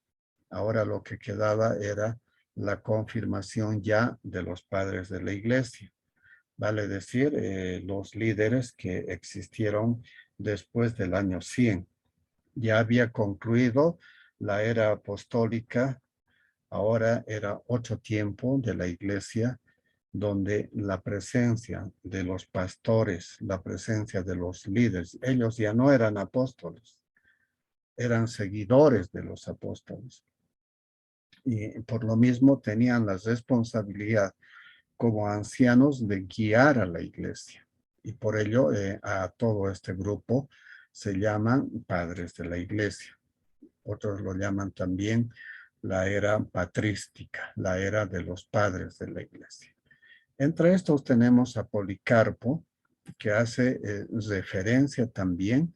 Ahora lo que quedaba era la confirmación ya de los padres de la iglesia. Vale decir, los líderes que existieron después del año 100. Ya había concluido la era apostólica, ahora era otro tiempo de la iglesia, donde la presencia de los pastores, la presencia de los líderes, ellos ya no eran apóstoles, eran seguidores de los apóstoles. Y por lo mismo tenían la responsabilidad como ancianos de guiar a la iglesia. Y por ello a todo este grupo se llaman padres de la iglesia. Otros lo llaman también la era patrística, la era de los padres de la iglesia. Entre estos tenemos a Policarpo, que hace referencia también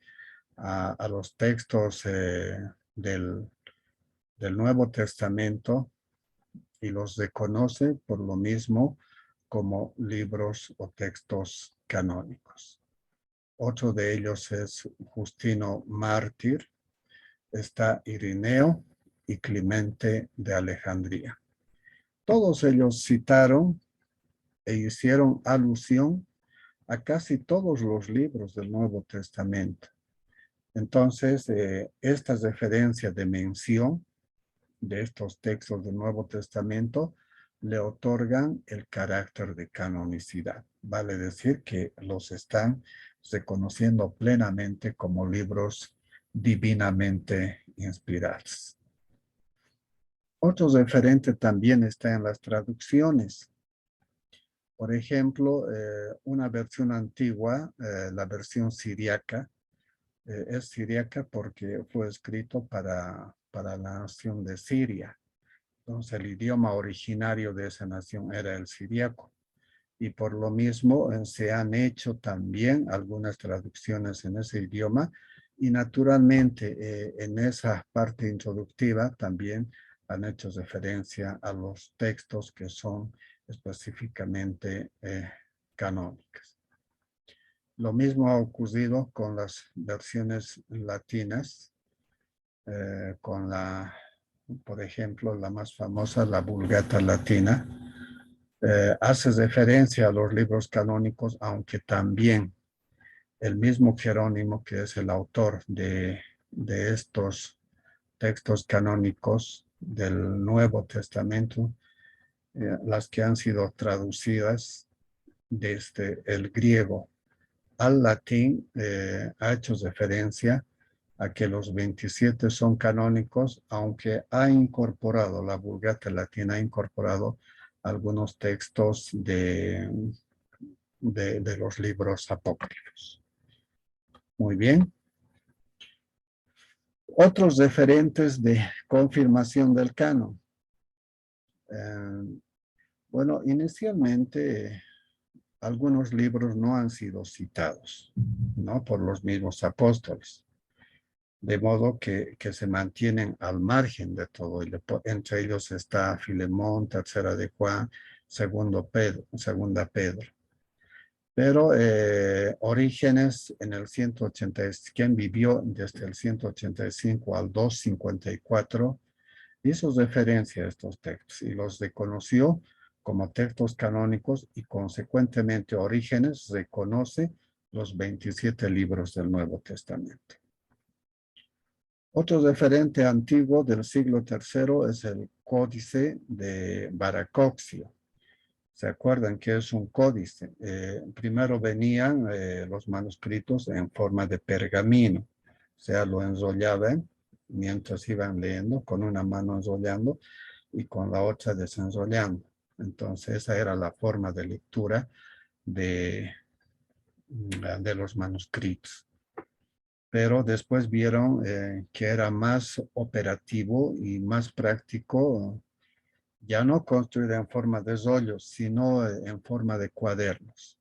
a los textos del Nuevo Testamento y los reconoce por lo mismo como libros o textos canónicos. Otro de ellos es Justino Mártir, está Irineo y Clemente de Alejandría. Todos ellos citaron e hicieron alusión a casi todos los libros del Nuevo Testamento. Entonces, esta referencia de mención de estos textos del Nuevo Testamento le otorgan el carácter de canonicidad. Vale decir que los están reconociendo plenamente como libros divinamente inspirados. Otro referente también está en las traducciones. Por ejemplo, una versión antigua, la versión siríaca, es siríaca porque fue escrito para la nación de Siria. Entonces, el idioma originario de esa nación era el siríaco. Y por lo mismo se han hecho también algunas traducciones en ese idioma. Y naturalmente, en esa parte introductiva también han hecho referencia a los textos que son específicamente canónicas. Lo mismo ha ocurrido con las versiones latinas, con por ejemplo, la más famosa, la Vulgata Latina, hace referencia a los libros canónicos, aunque también el mismo Jerónimo, que es el autor de estos textos canónicos del Nuevo Testamento, las que han sido traducidas desde el griego al latín, ha hecho referencia a que los 27 son canónicos, aunque ha incorporado, la Vulgata Latina ha incorporado algunos textos de los libros apócrifos. Muy bien. Otros referentes de confirmación del canon. Bueno, inicialmente algunos libros no han sido citados, ¿no? Por los mismos apóstoles. de modo que se mantienen al margen de todo. Entre ellos está Filemón, tercera de Juan, segunda Pedro. Pero Orígenes en el 180, quien vivió desde el 185 al 254, hizo referencia a estos textos y los reconoció como textos canónicos y consecuentemente Orígenes reconoce los 27 libros del Nuevo Testamento. Otro referente antiguo del siglo III es el Códice de Varacoxio. ¿Se acuerdan que es un códice? Primero venían los manuscritos en forma de pergamino, o sea, lo enrollaban mientras iban leyendo, con una mano enrollando y con la otra desenrollando. Entonces, esa era la forma de lectura de los manuscritos. Pero después vieron que era más operativo y más práctico, ya no construir en forma de rollos, sino en forma de cuadernos.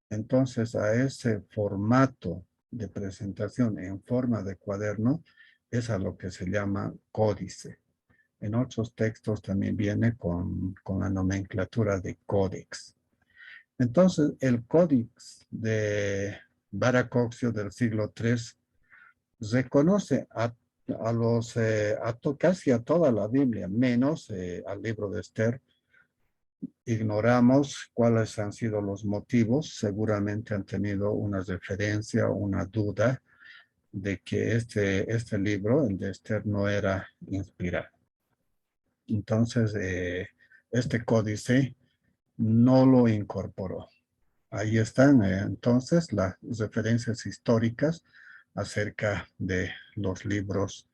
Entonces, a ese formato de presentación en forma de cuaderno es a lo que se llama códice. En otros textos también viene con la nomenclatura de códex. Entonces, el códex de Varacoxio del siglo III reconoce casi a toda la Biblia, menos al libro de Esther. Ignoramos cuáles han sido los motivos. Seguramente han tenido una referencia o una duda de que este libro, el de Esther, no era inspirado. Entonces, este códice no lo incorporó. Ahí están entonces las referencias históricas acerca de los libros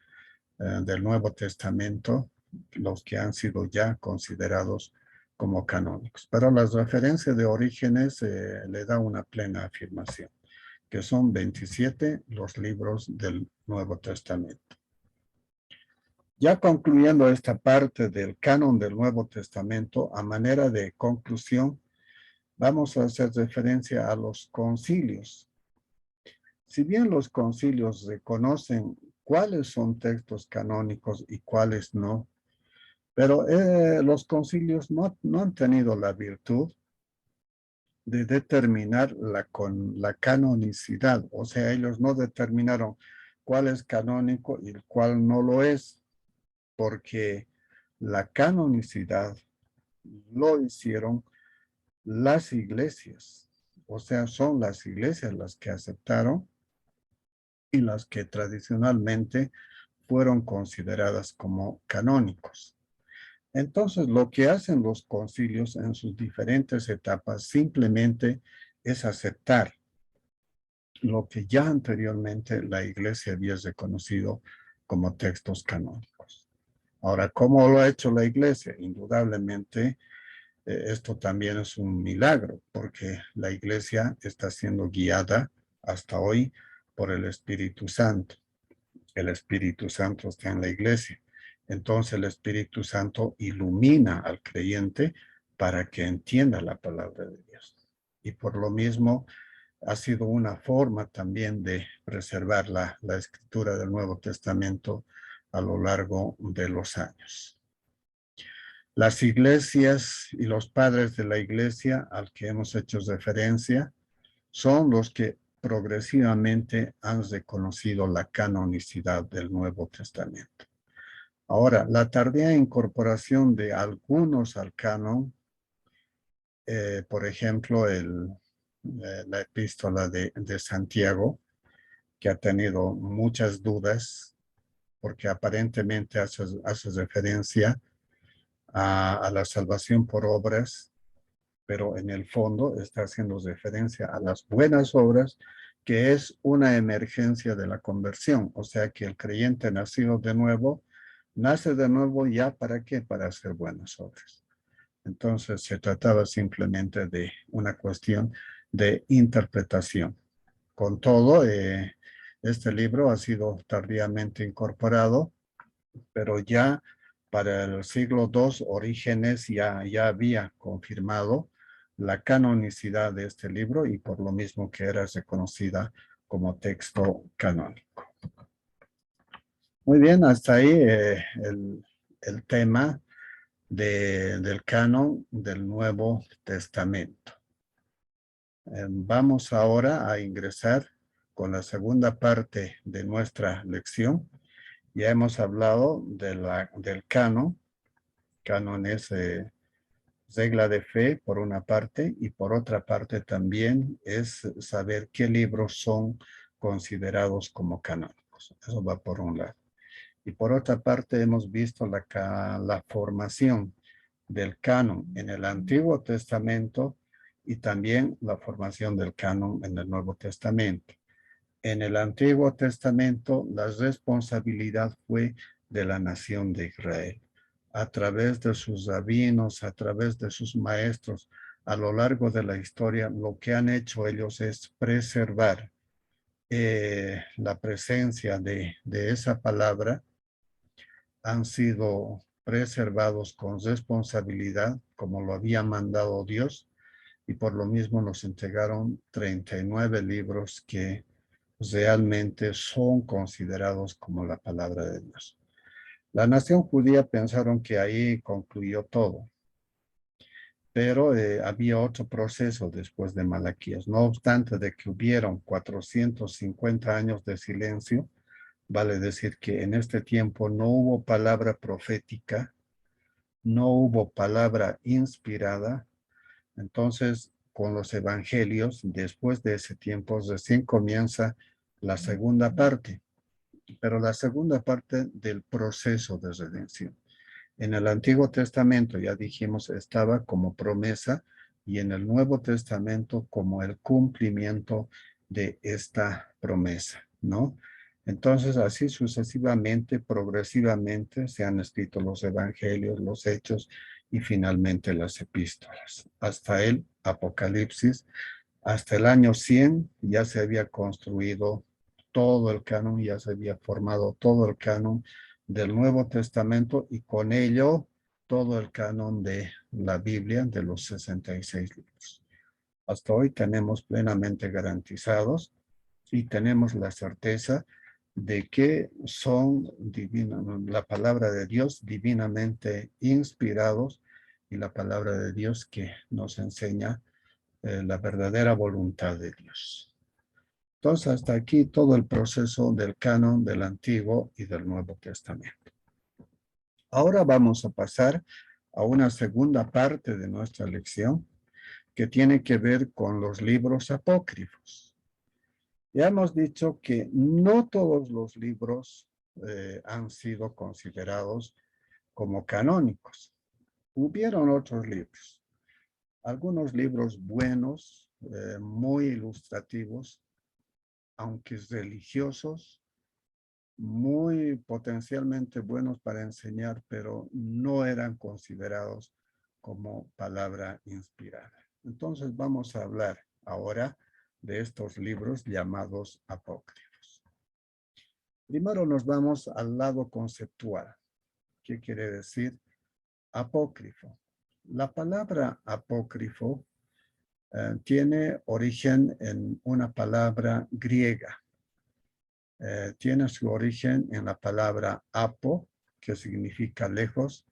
del Nuevo Testamento, los que han sido ya considerados como canónicos. Pero las referencias de Orígenes le da una plena afirmación, que son 27 los libros del Nuevo Testamento. Ya concluyendo esta parte del canon del Nuevo Testamento, a manera de conclusión, vamos a hacer referencia a los concilios. Si bien los concilios reconocen cuáles son textos canónicos y cuáles no, pero los concilios no han tenido la virtud de determinar la canonicidad. O sea, ellos no determinaron cuál es canónico y cuál no lo es, porque la canonicidad lo hicieron las iglesias. O sea, son las iglesias las que aceptaron y las que tradicionalmente fueron consideradas como canónicos. Entonces, lo que hacen los concilios en sus diferentes etapas simplemente es aceptar lo que ya anteriormente la iglesia había reconocido como textos canónicos. Ahora, ¿cómo lo ha hecho la iglesia? Indudablemente, esto también es un milagro, porque la iglesia está siendo guiada hasta hoy por el Espíritu Santo. El Espíritu Santo está en la iglesia. Entonces el Espíritu Santo ilumina al creyente para que entienda la palabra de Dios. Y por lo mismo ha sido una forma también de preservar la escritura del Nuevo Testamento a lo largo de los años. Las iglesias y los padres de la iglesia al que hemos hecho referencia son los que progresivamente han reconocido la canonicidad del Nuevo Testamento. Ahora, la tardía incorporación de algunos al canon, por ejemplo, la epístola de Santiago, que ha tenido muchas dudas, porque aparentemente hace referencia a la salvación por obras, pero en el fondo está haciendo referencia a las buenas obras, que es una emergencia de la conversión. O sea que el creyente nacido de nuevo, nace de nuevo ya ¿para qué? Para hacer buenas obras. Entonces se trataba simplemente de una cuestión de interpretación. Con todo, este libro ha sido tardíamente incorporado, pero ya para el siglo II, Orígenes ya había confirmado la canonicidad de este libro y por lo mismo que era reconocida como texto canónico. Muy bien, hasta ahí el tema del canon del Nuevo Testamento. Vamos ahora a ingresar con la segunda parte de nuestra lección. Ya hemos hablado del canon. Canon es regla de fe por una parte y por otra parte también es saber qué libros son considerados como canónicos. Eso va por un lado. Y por otra parte hemos visto la formación del canon en el Antiguo Testamento y también la formación del canon en el Nuevo Testamento. En el Antiguo Testamento la responsabilidad fue de la nación de Israel. A través de sus rabinos, a través de sus maestros, a lo largo de la historia, lo que han hecho ellos es preservar la presencia de esa palabra. Han sido preservados con responsabilidad, como lo había mandado Dios, y por lo mismo nos entregaron 39 libros que realmente son considerados como la palabra de Dios. La nación judía pensaron que ahí concluyó todo, pero había otro proceso después de Malaquías. No obstante de que hubieron 450 años de silencio, vale decir que en este tiempo no hubo palabra profética, no hubo palabra inspirada. Entonces, con los evangelios, después de ese tiempo, recién comienza la segunda parte, pero la segunda parte del proceso de redención. En el Antiguo Testamento, ya dijimos, estaba como promesa y en el Nuevo Testamento como el cumplimiento de esta promesa, ¿no? Entonces, así sucesivamente, progresivamente, se han escrito los evangelios, los hechos y finalmente las epístolas. Hasta el Apocalipsis, hasta el año 100 ya se había construido todo el canon, ya se había formado todo el canon del Nuevo Testamento y con ello todo el canon de la Biblia de los 66 libros. Hasta hoy tenemos plenamente garantizados y tenemos la certeza de que son la palabra de Dios divinamente inspirados y la palabra de Dios que nos enseña la verdadera voluntad de Dios. Entonces, hasta aquí todo el proceso del canon del Antiguo y del Nuevo Testamento. Ahora vamos a pasar a una segunda parte de nuestra lección que tiene que ver con los libros apócrifos. Ya hemos dicho que no todos los libros han sido considerados como canónicos. Hubieron otros libros, algunos libros buenos, muy ilustrativos, aunque religiosos, muy potencialmente buenos para enseñar, pero no eran considerados como palabra inspirada. Entonces vamos a hablar ahora de estos libros llamados apócrifos. Primero nos vamos al lado conceptual. ¿Qué quiere decir apócrifo? La palabra apócrifo tiene origen en una palabra griega. Tiene su origen en la palabra apo, que significa lejos,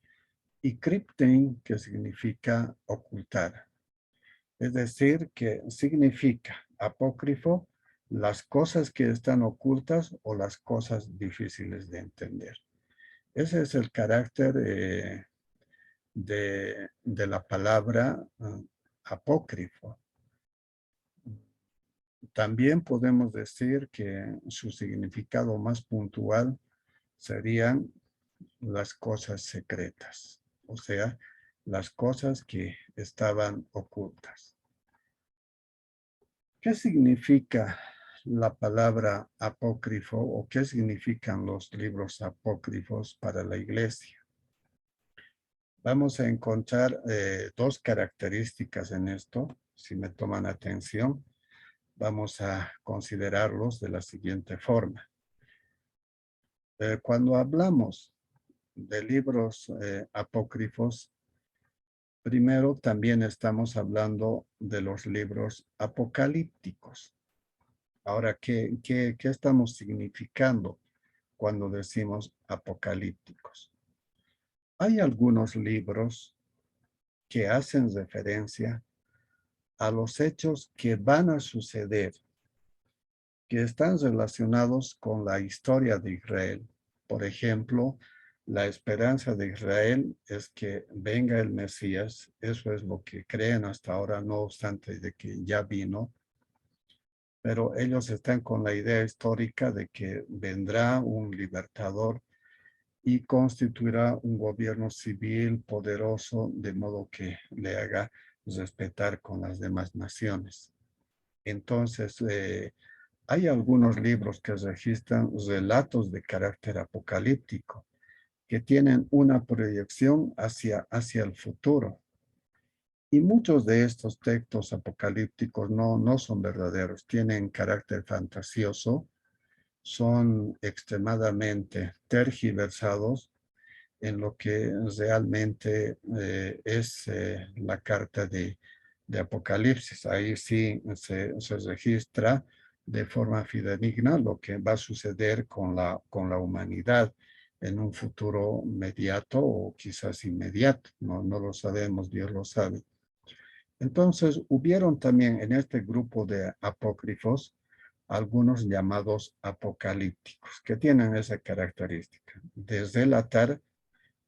y kryptein, que significa ocultar. Es decir, que significa apócrifo las cosas que están ocultas o las cosas difíciles de entender. Ese es el carácter de la palabra apócrifo. También podemos decir que su significado más puntual serían las cosas secretas, o sea, las cosas que estaban ocultas. ¿Qué significa la palabra apócrifo o qué significan los libros apócrifos para la iglesia? Vamos a encontrar dos características en esto, si me toman atención. Vamos a considerarlos de la siguiente forma. Cuando hablamos de libros apócrifos, primero también estamos hablando de los libros apocalípticos. Ahora, ¿qué estamos significando cuando decimos apocalípticos. Hay algunos libros que hacen referencia a los hechos que van a suceder, que están relacionados con la historia de Israel. Por ejemplo, la esperanza de Israel es que venga el Mesías. Eso es lo que creen hasta ahora, no obstante de que ya vino. Pero ellos están con la idea histórica de que vendrá un libertador y constituirá un gobierno civil poderoso, de modo que le haga respetar con las demás naciones. Entonces, hay algunos libros que registran relatos de carácter apocalíptico, que tienen una proyección hacia el futuro. Y muchos de estos textos apocalípticos no son verdaderos, tienen carácter fantasioso, son extremadamente tergiversados en lo que realmente es la carta de Apocalipsis. Ahí sí se registra de forma fidedigna lo que va a suceder con la humanidad en un futuro inmediato o quizás inmediato. No lo sabemos, Dios lo sabe. Entonces, hubieron también en este grupo de apócrifos algunos llamados apocalípticos, que tienen esa característica de relatar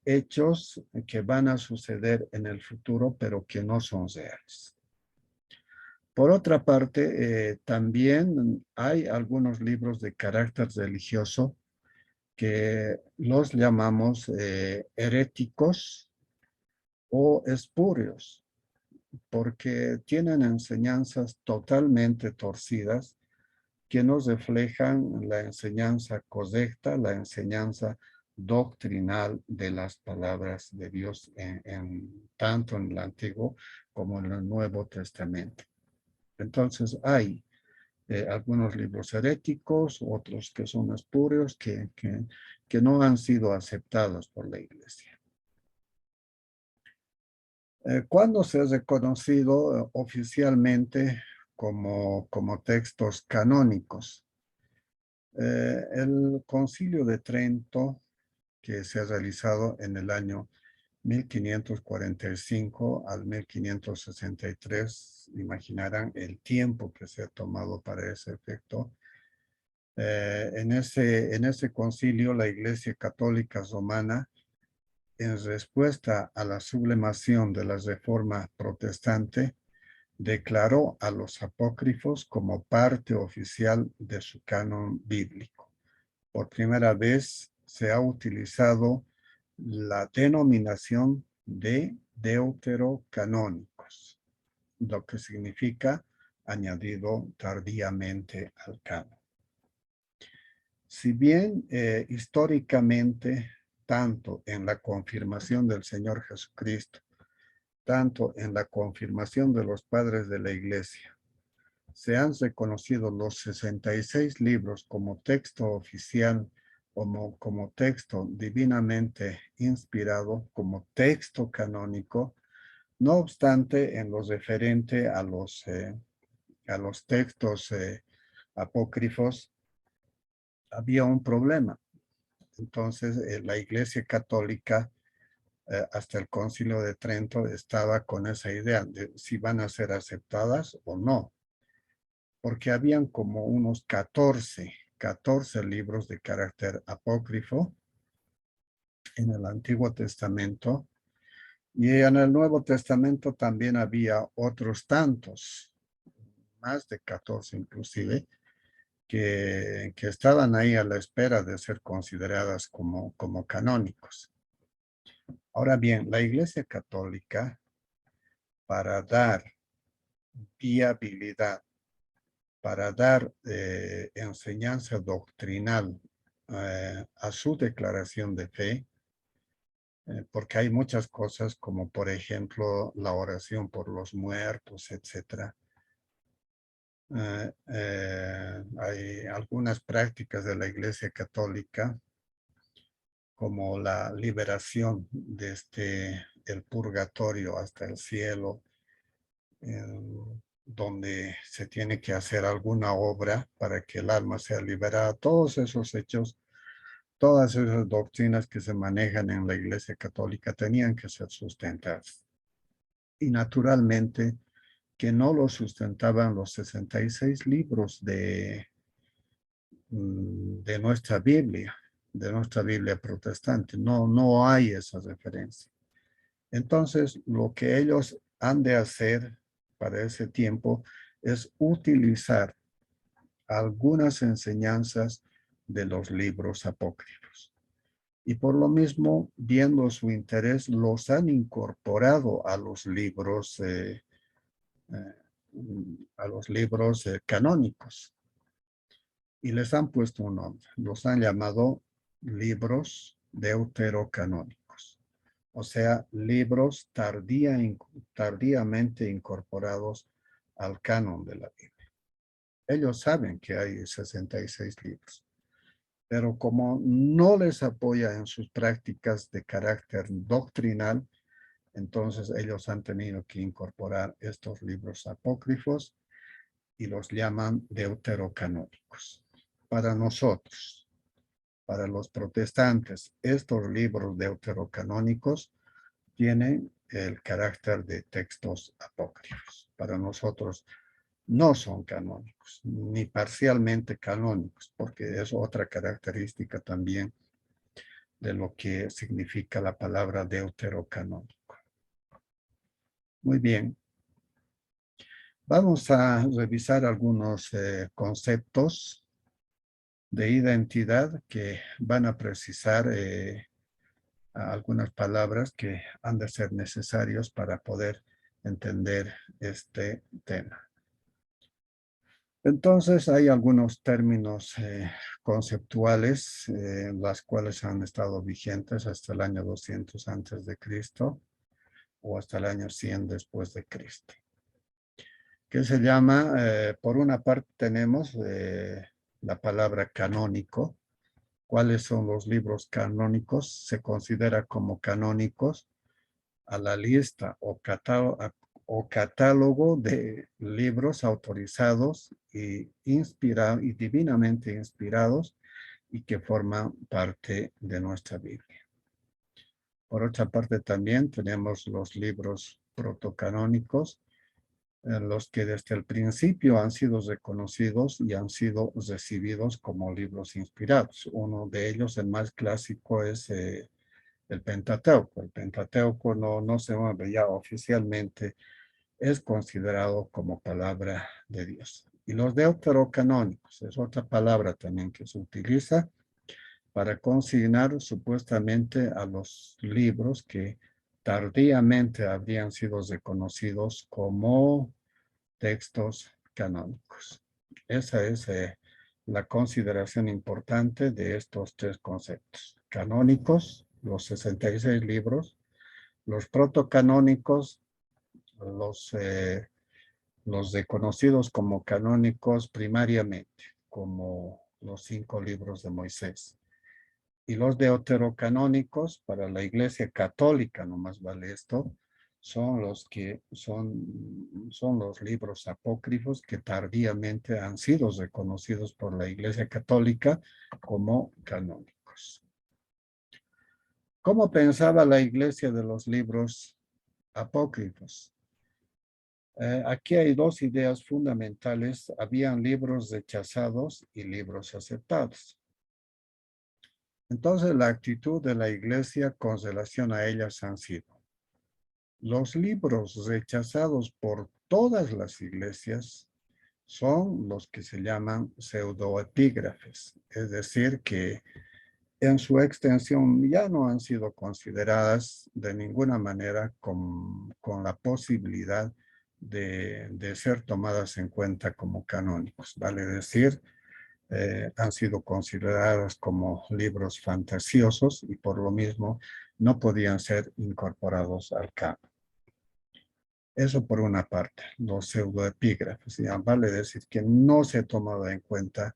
hechos que van a suceder en el futuro, pero que no son reales. Por otra parte, también hay algunos libros de carácter religioso que los llamamos heréticos o espurios, porque tienen enseñanzas totalmente torcidas que nos reflejan la enseñanza correcta, la enseñanza doctrinal de las palabras de Dios tanto en el Antiguo como en el Nuevo Testamento. Entonces hay algunos libros heréticos, otros que son espurios, que no han sido aceptados por la Iglesia. ¿Cuándo se ha reconocido oficialmente como textos canónicos? El Concilio de Trento, que se ha realizado en el año 1545 al 1563, imaginarán el tiempo que se ha tomado para ese efecto. En ese concilio, la Iglesia Católica Romana, en respuesta a la sublimación de la Reforma Protestante, declaró a los apócrifos como parte oficial de su canon bíblico. Por primera vez se ha utilizado la denominación de deuterocanónicos, lo que significa añadido tardíamente al canon. Si bien históricamente, tanto en la confirmación del Señor Jesucristo, tanto en la confirmación de los padres de la Iglesia, se han reconocido los 66 libros como texto oficial, como texto divinamente inspirado, como texto canónico. No obstante, en lo referente a los textos apócrifos, había un problema. Entonces, la Iglesia Católica, hasta el Concilio de Trento, estaba con esa idea de si van a ser aceptadas o no, porque habían como unos 14 libros de carácter apócrifo en el Antiguo Testamento, y en el Nuevo Testamento también había otros tantos, más de 14 inclusive, que estaban ahí a la espera de ser consideradas como canónicos. Ahora bien, la Iglesia Católica, para dar viabilidad, para dar enseñanza doctrinal a su declaración de fe, porque hay muchas cosas como por ejemplo la oración por los muertos, etc. Hay algunas prácticas de la Iglesia Católica como la liberación desde el purgatorio hasta el cielo, donde se tiene que hacer alguna obra para que el alma sea liberada. Todos esos hechos Todas esas doctrinas que se manejan en la Iglesia Católica tenían que ser sustentadas. Y naturalmente que no lo sustentaban los 66 libros de nuestra Biblia protestante. No, no hay esa referencia. Entonces, lo que ellos han de hacer para ese tiempo es utilizar algunas enseñanzas de los libros apócrifos. Y por lo mismo, viendo su interés, los han incorporado a los libros canónicos y les han puesto un nombre. Los han llamado libros deuterocanónicos, o sea, libros tardíamente incorporados al canon de la Biblia. Ellos saben que hay 66 libros, pero como no les apoya en sus prácticas de carácter doctrinal, entonces ellos han tenido que incorporar estos libros apócrifos y los llaman deuterocanónicos. Para nosotros, para los protestantes, estos libros deuterocanónicos tienen el carácter de textos apócrifos. Para nosotros no son canónicos, ni parcialmente canónicos, porque es otra característica también de lo que significa la palabra deuterocanónico. Muy bien. Vamos a revisar algunos conceptos de identidad que van a precisar algunas palabras que han de ser necesarios para poder entender este tema. Entonces, hay algunos términos conceptuales, las cuales han estado vigentes hasta el año 200 antes de Cristo o hasta el año 100 después de Cristo. Que se llama, por una parte tenemos la palabra canónico. ¿Cuáles son los libros canónicos? Se considera como canónicos a la lista o catálogo de libros autorizados y divinamente inspirados y que forman parte de nuestra Biblia. Por otra parte también tenemos los libros protocanónicos, en los que desde el principio han sido reconocidos y han sido recibidos como libros inspirados. Uno de ellos, el más clásico, es el Pentateuco. El Pentateuco no se mueve ya oficialmente, es considerado como palabra de Dios. Y los deuterocanónicos es otra palabra también que se utiliza para consignar supuestamente a los libros que tardíamente habrían sido reconocidos como textos canónicos. Esa es la consideración importante de estos tres conceptos. Canónicos, los 66 libros, los protocanónicos, los reconocidos como canónicos primariamente, como los 5 libros de Moisés. Y los deuterocanónicos, para la Iglesia Católica, nomás vale esto, son los libros apócrifos que tardíamente han sido reconocidos por la Iglesia Católica como canónicos. ¿Cómo pensaba la Iglesia de los libros apócrifos? Aquí hay dos ideas fundamentales. Habían libros rechazados y libros aceptados. Entonces, la actitud de la Iglesia con relación a ellas han sido: los libros rechazados por todas las iglesias son los que se llaman pseudoepígrafes, es decir, que en su extensión ya no han sido consideradas de ninguna manera con la posibilidad de ser tomadas en cuenta como canónicos. Vale decir, han sido consideradas como libros fantasiosos y por lo mismo no podían ser incorporados al canon. Eso por una parte, los pseudoepígrafes. Ya vale decir que no se ha tomado en cuenta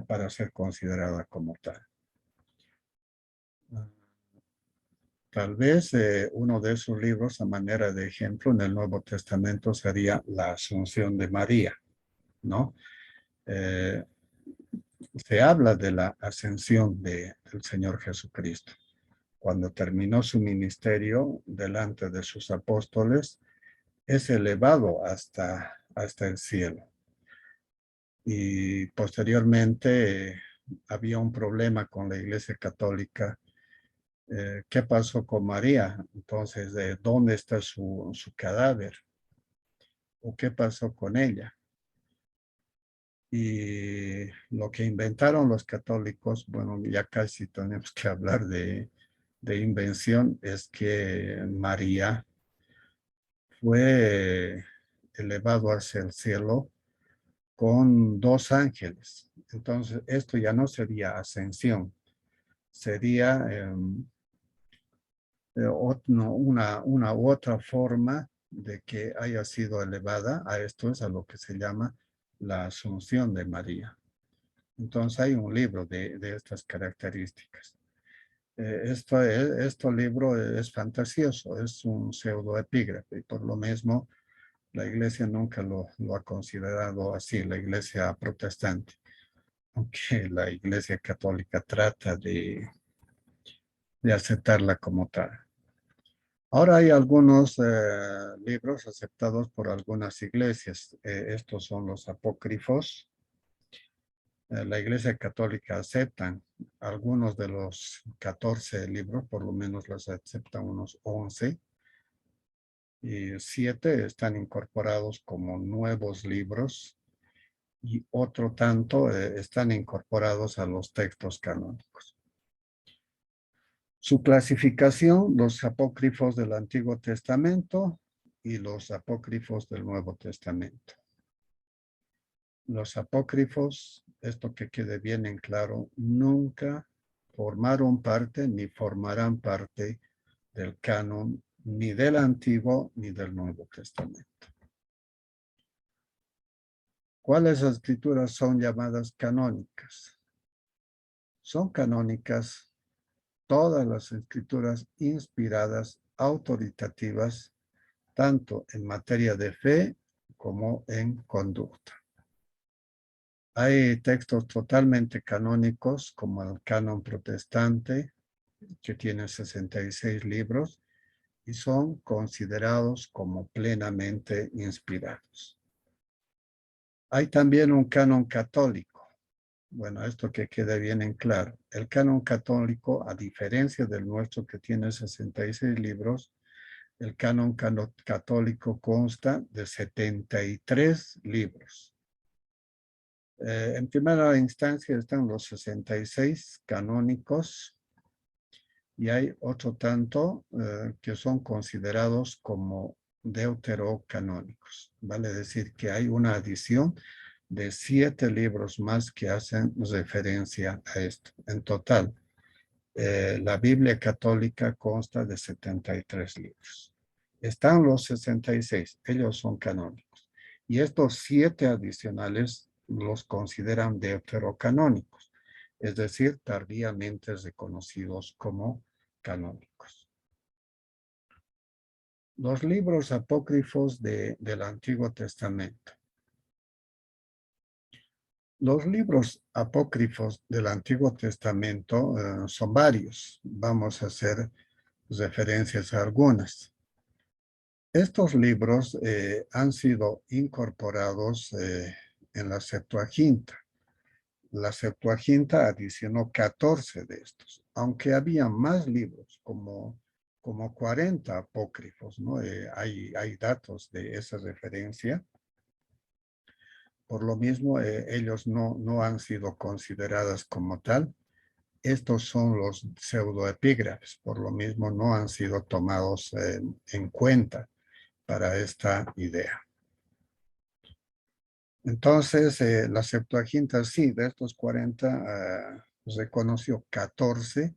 para ser considerada como tal. Tal vez uno de esos libros, a manera de ejemplo, en el Nuevo Testamento sería la Asunción de María, ¿no? se habla de la ascensión del Señor Jesucristo. Cuando terminó su ministerio delante de sus apóstoles, es elevado hasta el cielo. Y posteriormente había un problema con la Iglesia Católica. ¿Qué pasó con María? Entonces, ¿dónde está su cadáver? ¿O qué pasó con ella? Y lo que inventaron los católicos, bueno, ya casi tenemos que hablar de invención, es que María fue elevado hacia el cielo con dos ángeles. Entonces, esto ya no sería ascensión, sería una u otra forma de que haya sido elevada. A esto es a lo que se llama la asunción de María. Entonces hay un libro de estas características. Este libro es fantasioso, es un pseudoepígrafe y por lo mismo la iglesia nunca lo ha considerado así, la iglesia protestante, aunque la iglesia católica trata de aceptarla como tal. Ahora hay algunos libros aceptados por algunas iglesias. Estos son los apócrifos. La Iglesia Católica aceptan algunos de los 14 libros, por lo menos los aceptan unos 11, y 7 están incorporados como nuevos libros y otro tanto están incorporados a los textos canónicos. Su clasificación, los apócrifos del Antiguo Testamento y los apócrifos del Nuevo Testamento. Los apócrifos, esto que quede bien en claro, nunca formaron parte ni formarán parte del canon ni del Antiguo ni del Nuevo Testamento. ¿Cuáles escrituras son llamadas canónicas? Son canónicas todas las escrituras inspiradas, autoritativas, tanto en materia de fe como en conducta. Hay textos totalmente canónicos, como el canon protestante, que tiene 66 libros, y son considerados como plenamente inspirados. Hay también un canon católico. Bueno, esto que quede bien en claro. El canon católico, a diferencia del nuestro que tiene 66 libros, el canon católico consta de 73 libros. En primera instancia están los 66 canónicos y hay otro tanto que son considerados como deuterocanónicos. Vale decir que hay una adición de 7 libros más que hacen referencia a esto. En total, la Biblia católica consta de 73 libros. Están los 66, ellos son canónicos. Y estos 7 adicionales los consideran deuterocanónicos, es decir, tardíamente reconocidos como canónicos. Los libros apócrifos del Antiguo Testamento. Los libros apócrifos del Antiguo Testamento son varios. Vamos a hacer referencias a algunas. Estos libros han sido incorporados en la Septuaginta. La Septuaginta adicionó 14 de estos, aunque había más libros, como 40 apócrifos, ¿no? Hay datos de esa referencia. Por lo mismo, ellos no han sido consideradas como tal. Estos son los pseudoepígrafes, por lo mismo no han sido tomados en cuenta para esta idea. Entonces, la Septuaginta sí, de estos 40, reconoció 14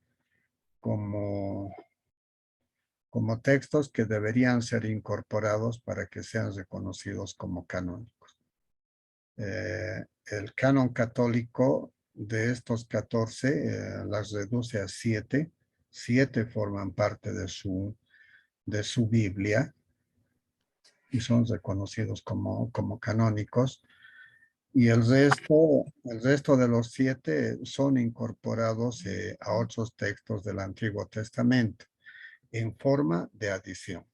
como textos que deberían ser incorporados para que sean reconocidos como canónicos. El canon católico de estos 14 las reduce a 7. 7 forman parte de su Biblia y son reconocidos como canónicos. Y el resto de los 7 son incorporados a otros textos del Antiguo Testamento en forma de adición.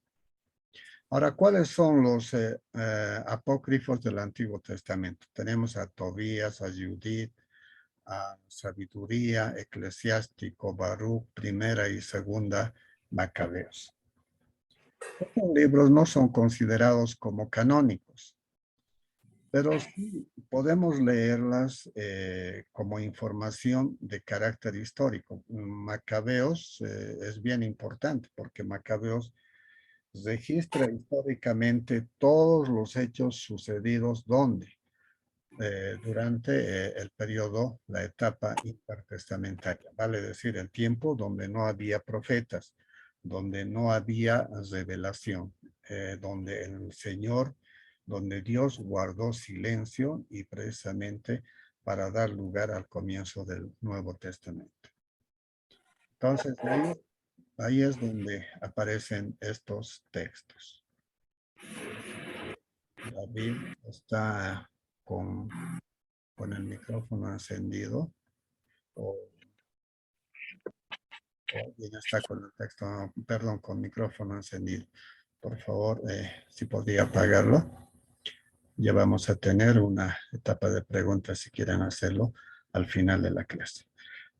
Ahora, ¿cuáles son los apócrifos del Antiguo Testamento? Tenemos a Tobías, a Judith, a Sabiduría, Eclesiástico, Baruch, Primera y Segunda Macabeos. Estos libros no son considerados como canónicos, pero sí podemos leerlas como información de carácter histórico. Macabeos es bien importante porque Macabeos registra históricamente todos los hechos sucedidos donde durante el periodo, la etapa intertestamentaria, vale decir, el tiempo donde no había profetas, donde no había revelación, donde el Señor, donde Dios guardó silencio y precisamente para dar lugar al comienzo del Nuevo Testamento. Entonces, ahí es donde aparecen estos textos. David está con el micrófono encendido o bien está con el texto, perdón, con micrófono encendido. Por favor, si podría apagarlo. Ya vamos a tener una etapa de preguntas si quieren hacerlo al final de la clase.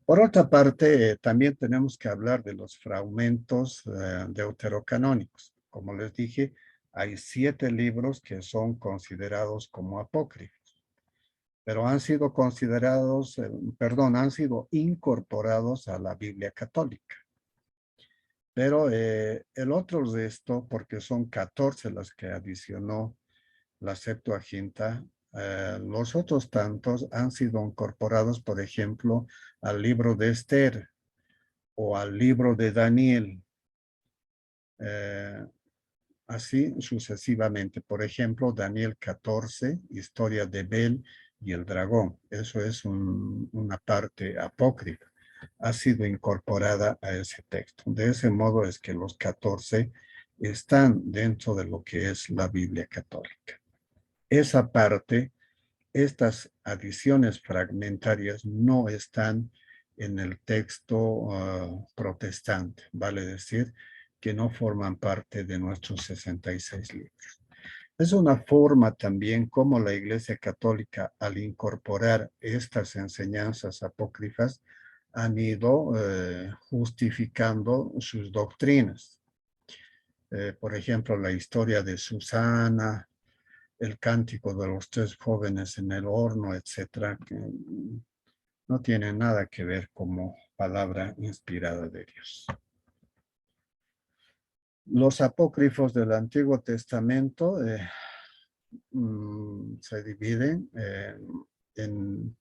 Por otra parte, también tenemos que hablar de los fragmentos deuterocanónicos. Como les dije, hay 7 libros que son considerados como apócrifos, pero han sido considerados, han sido incorporados a la Biblia católica. Pero el otro resto, porque son 14 las que adicionó la Septuaginta, los otros tantos han sido incorporados, por ejemplo, al libro de Esther o al libro de Daniel, así sucesivamente. Por ejemplo, Daniel 14, historia de Bel y el dragón. Eso es una parte apócrifa. Ha sido incorporada a ese texto. De ese modo es que los 14 están dentro de lo que es la Biblia católica. Esa parte, estas adiciones fragmentarias no están en el texto protestante, vale decir que no forman parte de nuestros 66 libros. Es una forma también como la Iglesia Católica, al incorporar estas enseñanzas apócrifas, han ido justificando sus doctrinas. Por ejemplo, la historia de Susana, el cántico de los 3 jóvenes en el horno, etcétera, que no tiene nada que ver como palabra inspirada de Dios. Los apócrifos del Antiguo Testamento se dividen en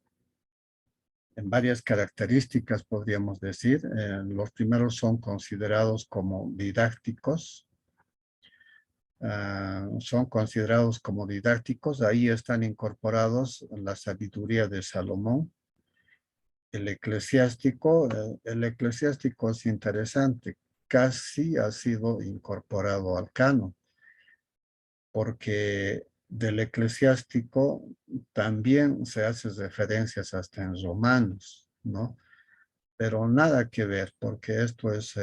varias características, podríamos decir. Los primeros son considerados como didácticos. Son considerados como didácticos. Ahí están incorporados la sabiduría de Salomón. El eclesiástico es interesante. Casi ha sido incorporado al canon, porque del eclesiástico también se hace referencias hasta en Romanos, ¿no? Pero nada que ver, porque esto es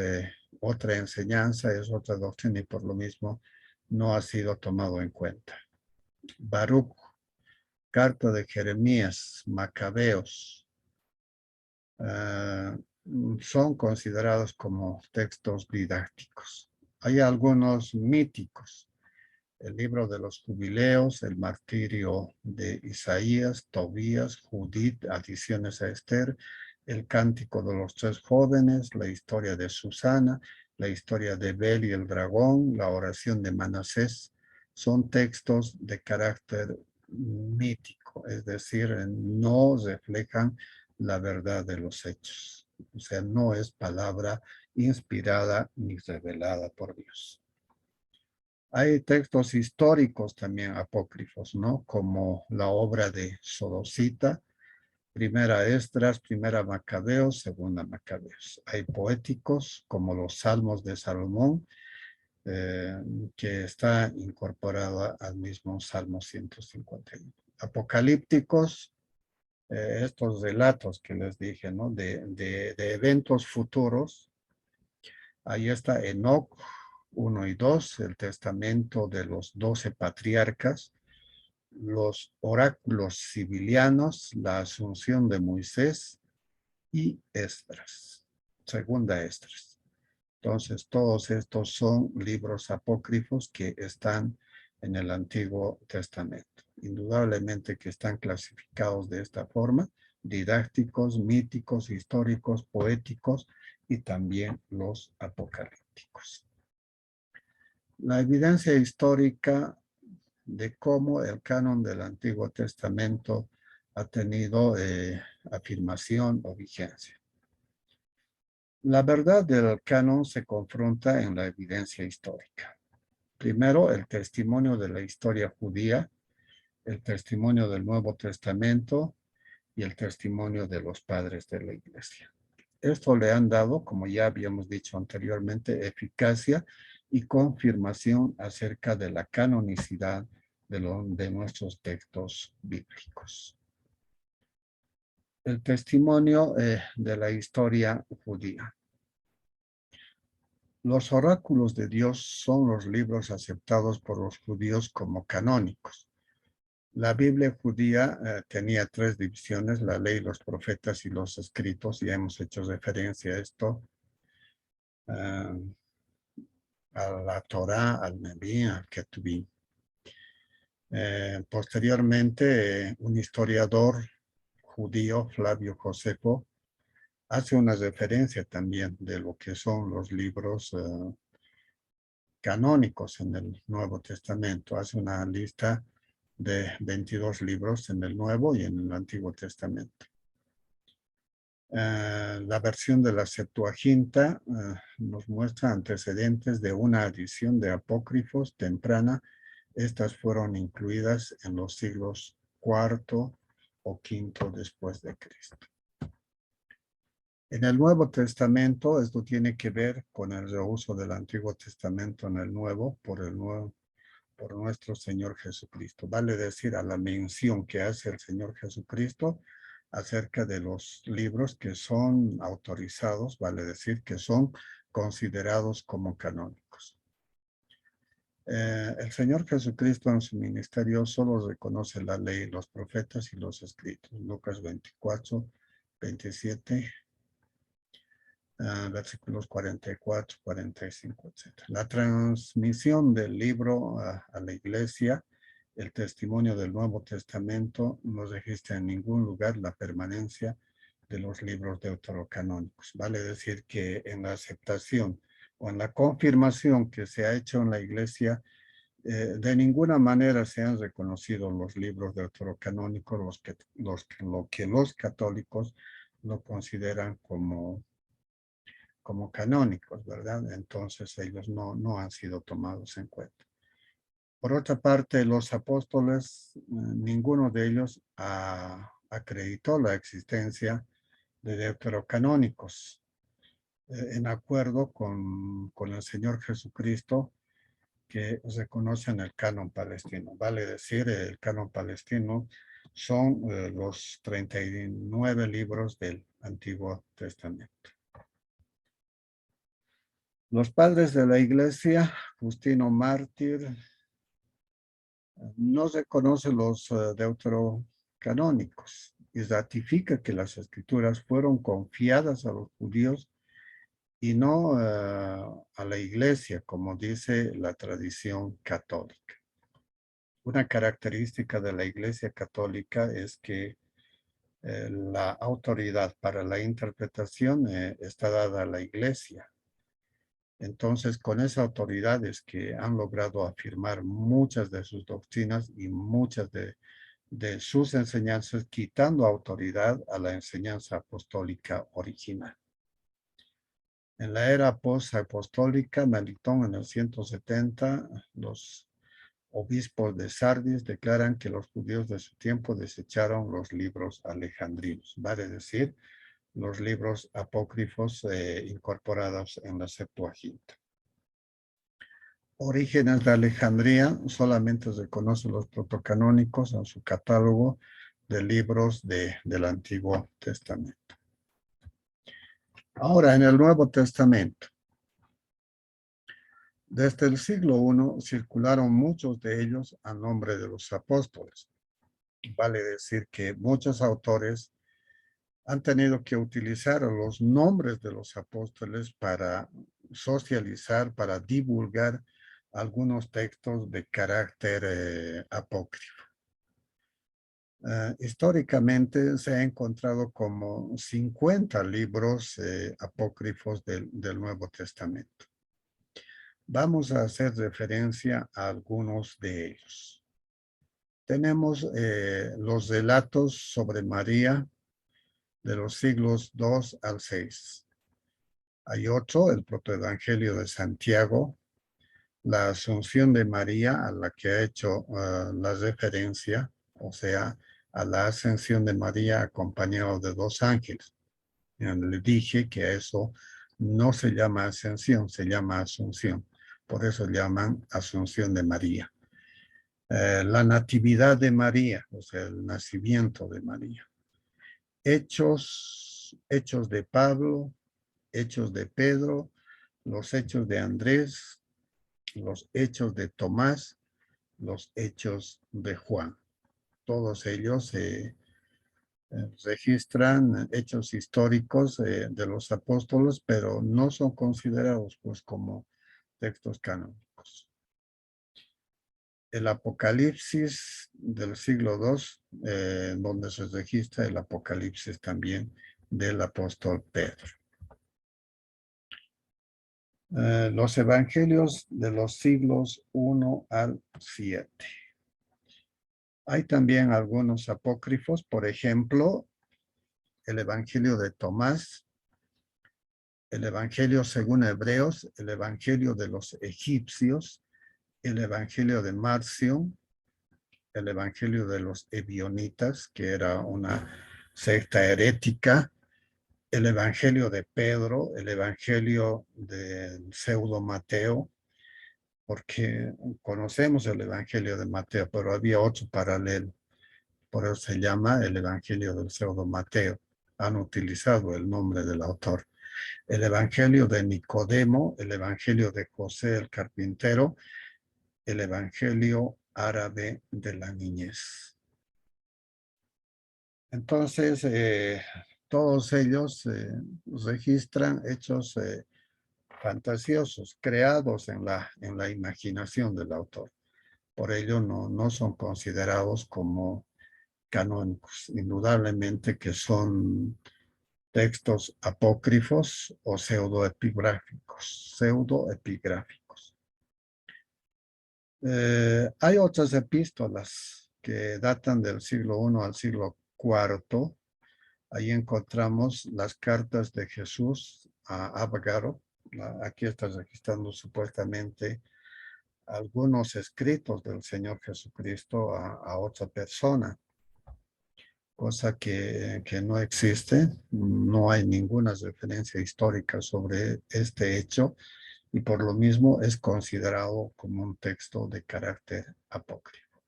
otra enseñanza, es otra doctrina y por lo mismo no ha sido tomado en cuenta. Baruch, carta de Jeremías, Macabeos, son considerados como textos didácticos. Hay algunos míticos, el libro de los jubileos, el martirio de Isaías, Tobías, Judith, adiciones a Esther, el cántico de los 3 jóvenes, la historia de Susana, la historia de Bel y el dragón, la oración de Manasés, son textos de carácter mítico, es decir, no reflejan la verdad de los hechos. O sea, no es palabra inspirada ni revelada por Dios. Hay textos históricos también apócrifos, ¿no? Como la obra de Sodocita, primera Esdras, primera Macabeos, segunda Macabeos. Hay poéticos como los Salmos de Salomón, que está incorporada al mismo Salmo 151. apocalípticos, estos relatos que les dije, ¿no? De eventos futuros. Ahí está Enoc 1 y 2, el testamento de los 12 patriarcas, los oráculos sibilianos, la asunción de Moisés y Esdras, segunda Esdras. Entonces, todos estos son libros apócrifos que están en el Antiguo Testamento. Indudablemente que están clasificados de esta forma: didácticos, míticos, históricos, poéticos y también los apocalípticos. La evidencia histórica de cómo el canon del Antiguo Testamento ha tenido afirmación o vigencia. La verdad del canon se confronta en la evidencia histórica. Primero, el testimonio de la historia judía, el testimonio del Nuevo Testamento y el testimonio de los padres de la Iglesia. Esto le han dado, como ya habíamos dicho anteriormente, eficacia y confirmación acerca de la canonicidad de nuestros textos bíblicos. El testimonio de la historia judía. Los oráculos de Dios son los libros aceptados por los judíos como canónicos. La Biblia judía tenía 3 divisiones: la ley, los profetas y los escritos. Ya hemos hecho referencia a esto, a la Torá, al Nebí, al Ketubim. Posteriormente, un historiador judío, Flavio Josefo, hace una referencia también de lo que son los libros canónicos en el Nuevo Testamento. Hace una lista de 22 libros en el Nuevo y en el Antiguo Testamento. La versión de la Septuaginta nos muestra antecedentes de una adición de apócrifos temprana. Estas fueron incluidas en los siglos IV o V después de Cristo. En el Nuevo Testamento, esto tiene que ver con el reuso del Antiguo Testamento en el Nuevo por nuestro Señor Jesucristo. Vale decir, a la mención que hace el Señor Jesucristo acerca de los libros que son autorizados, vale decir, que son considerados como canónicos. El Señor Jesucristo en su ministerio solo reconoce la ley, los profetas y los escritos. Lucas 24, 27, versículos 44, 45, etc. La transmisión del libro a la iglesia, el testimonio del Nuevo Testamento, no registra en ningún lugar la permanencia de los libros deuterocanónicos. Vale decir que en la aceptación o en la confirmación que se ha hecho en la iglesia, de ninguna manera se han reconocido los libros deuterocanónicos, lo que los católicos lo consideran como canónicos, ¿verdad? Entonces ellos no han sido tomados en cuenta. Por otra parte, los apóstoles, ninguno de ellos acreditó la existencia de deuterocanónicos, en acuerdo con el Señor Jesucristo, que reconocen el canon palestino. Vale decir, el canon palestino son los 39 libros del Antiguo Testamento. Los padres de la iglesia, Justino Mártir, no reconoce los deuterocanónicos y ratifica que las escrituras fueron confiadas a los judíos y no a la iglesia, como dice la tradición católica. Una característica de la iglesia católica es que la autoridad para la interpretación está dada a la iglesia. Entonces, con esa autoridad es que han logrado afirmar muchas de sus doctrinas y muchas de sus enseñanzas, quitando autoridad a la enseñanza apostólica original. En la era post-apostólica, Melitón en el 170, los obispos de Sardis declaran que los judíos de su tiempo desecharon los libros alejandrinos, vale decir, los libros apócrifos incorporados en la Septuaginta. Orígenes de Alejandría, solamente se conocen los protocanónicos en su catálogo de libros del Antiguo Testamento. Ahora, en el Nuevo Testamento, desde el siglo I circularon muchos de ellos a nombre de los apóstoles. Vale decir que muchos autores han tenido que utilizar los nombres de los apóstoles para socializar, para divulgar algunos textos de carácter apócrifo. Históricamente se ha encontrado como 50 libros apócrifos del Nuevo Testamento. Vamos a hacer referencia a algunos de ellos. Tenemos los relatos sobre María de los siglos II al VI. Hay otro, el protoevangelio de Santiago, la Asunción de María, a la que ha hecho la referencia, o sea, a la ascensión de María acompañado de dos ángeles. Le dije que eso no se llama ascensión, se llama asunción. Por eso llaman Asunción de María. La natividad de María, o sea, el nacimiento de María. Hechos de Pablo, Hechos de Pedro, los Hechos de Andrés, los Hechos de Tomás, los Hechos de Juan. Todos ellos registran hechos históricos de los apóstoles, pero no son considerados pues como textos canónicos. El Apocalipsis del siglo II, donde se registra el Apocalipsis también del apóstol Pedro. Los evangelios de los siglos I al VII. Hay también algunos apócrifos, por ejemplo, el Evangelio de Tomás, el Evangelio según Hebreos, el Evangelio de los egipcios, el Evangelio de Marcio, el Evangelio de los ebionitas, que era una secta herética, el Evangelio de Pedro, el Evangelio del pseudo Mateo, porque conocemos el Evangelio de Mateo, pero había otro paralelo. Por eso se llama el Evangelio del pseudo Mateo. Han utilizado el nombre del autor. El Evangelio de Nicodemo, el Evangelio de José el carpintero, el Evangelio árabe de la niñez. Entonces, todos ellos registran hechos fantasiosos, creados en la imaginación del autor. Por ello, no son considerados como canónicos. Indudablemente que son textos apócrifos o pseudoepigráficos. Hay otras epístolas que datan del siglo I al siglo IV. Ahí encontramos las cartas de Jesús a Abagaro. Aquí está registrando supuestamente algunos escritos del Señor Jesucristo a otra persona, cosa que no existe. No hay ninguna referencia histórica sobre este hecho y por lo mismo es considerado como un texto de carácter apócrifo.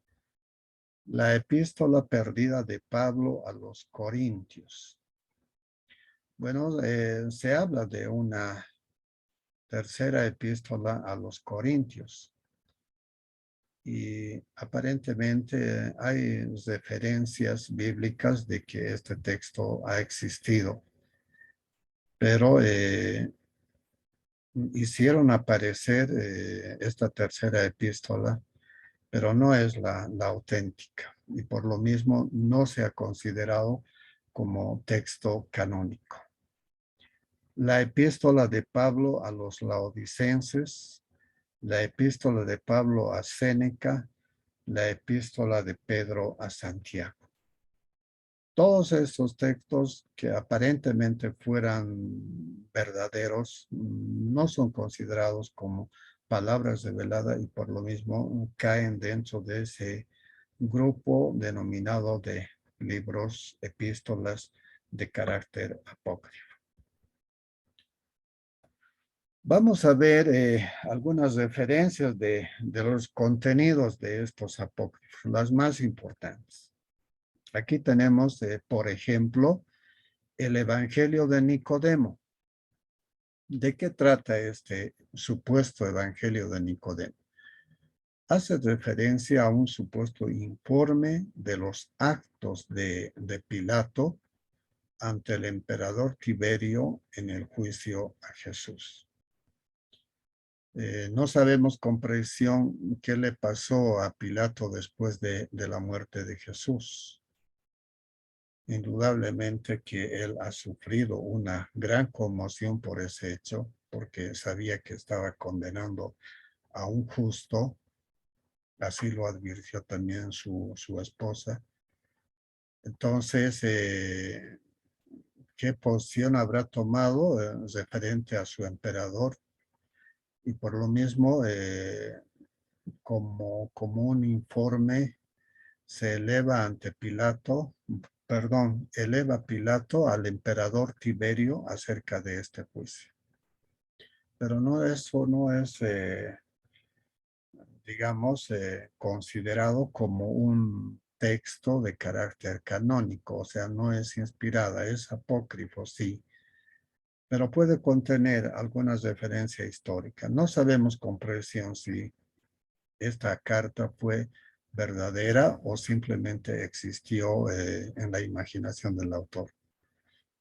La epístola perdida de Pablo a los Corintios. Bueno, se habla de una tercera epístola a los Corintios. Y aparentemente hay referencias bíblicas de que este texto ha existido, pero hicieron aparecer esta tercera epístola, pero no es la auténtica y por lo mismo no se ha considerado como texto canónico. La epístola de Pablo a los laodicenses, la epístola de Pablo a Séneca, la epístola de Pedro a Santiago. Todos estos textos que aparentemente fueran verdaderos no son considerados como palabras reveladas y por lo mismo caen dentro de ese grupo denominado de libros, epístolas de carácter apócrifo. Vamos a ver algunas referencias de los contenidos de estos apócrifos, las más importantes. Aquí tenemos, por ejemplo, el Evangelio de Nicodemo. ¿De qué trata este supuesto Evangelio de Nicodemo? Hace referencia a un supuesto informe de los actos de Pilato ante el emperador Tiberio en el juicio a Jesús. No sabemos con precisión qué le pasó a Pilato después de la muerte de Jesús. Indudablemente que él ha sufrido una gran conmoción por ese hecho, porque sabía que estaba condenando a un justo, así lo advirtió también su esposa. Entonces, ¿qué posición habrá tomado referente a su emperador? Y por lo mismo, como un informe, se eleva ante Pilato, perdón, eleva Pilato al emperador Tiberio acerca de este juicio. Pero no, eso no es, digamos, considerado como un texto de carácter canónico, o sea, no es inspirada, es apócrifo, sí, pero puede contener alguna referencia histórica. No sabemos con precisión si esta carta fue verdadera o simplemente existió en la imaginación del autor.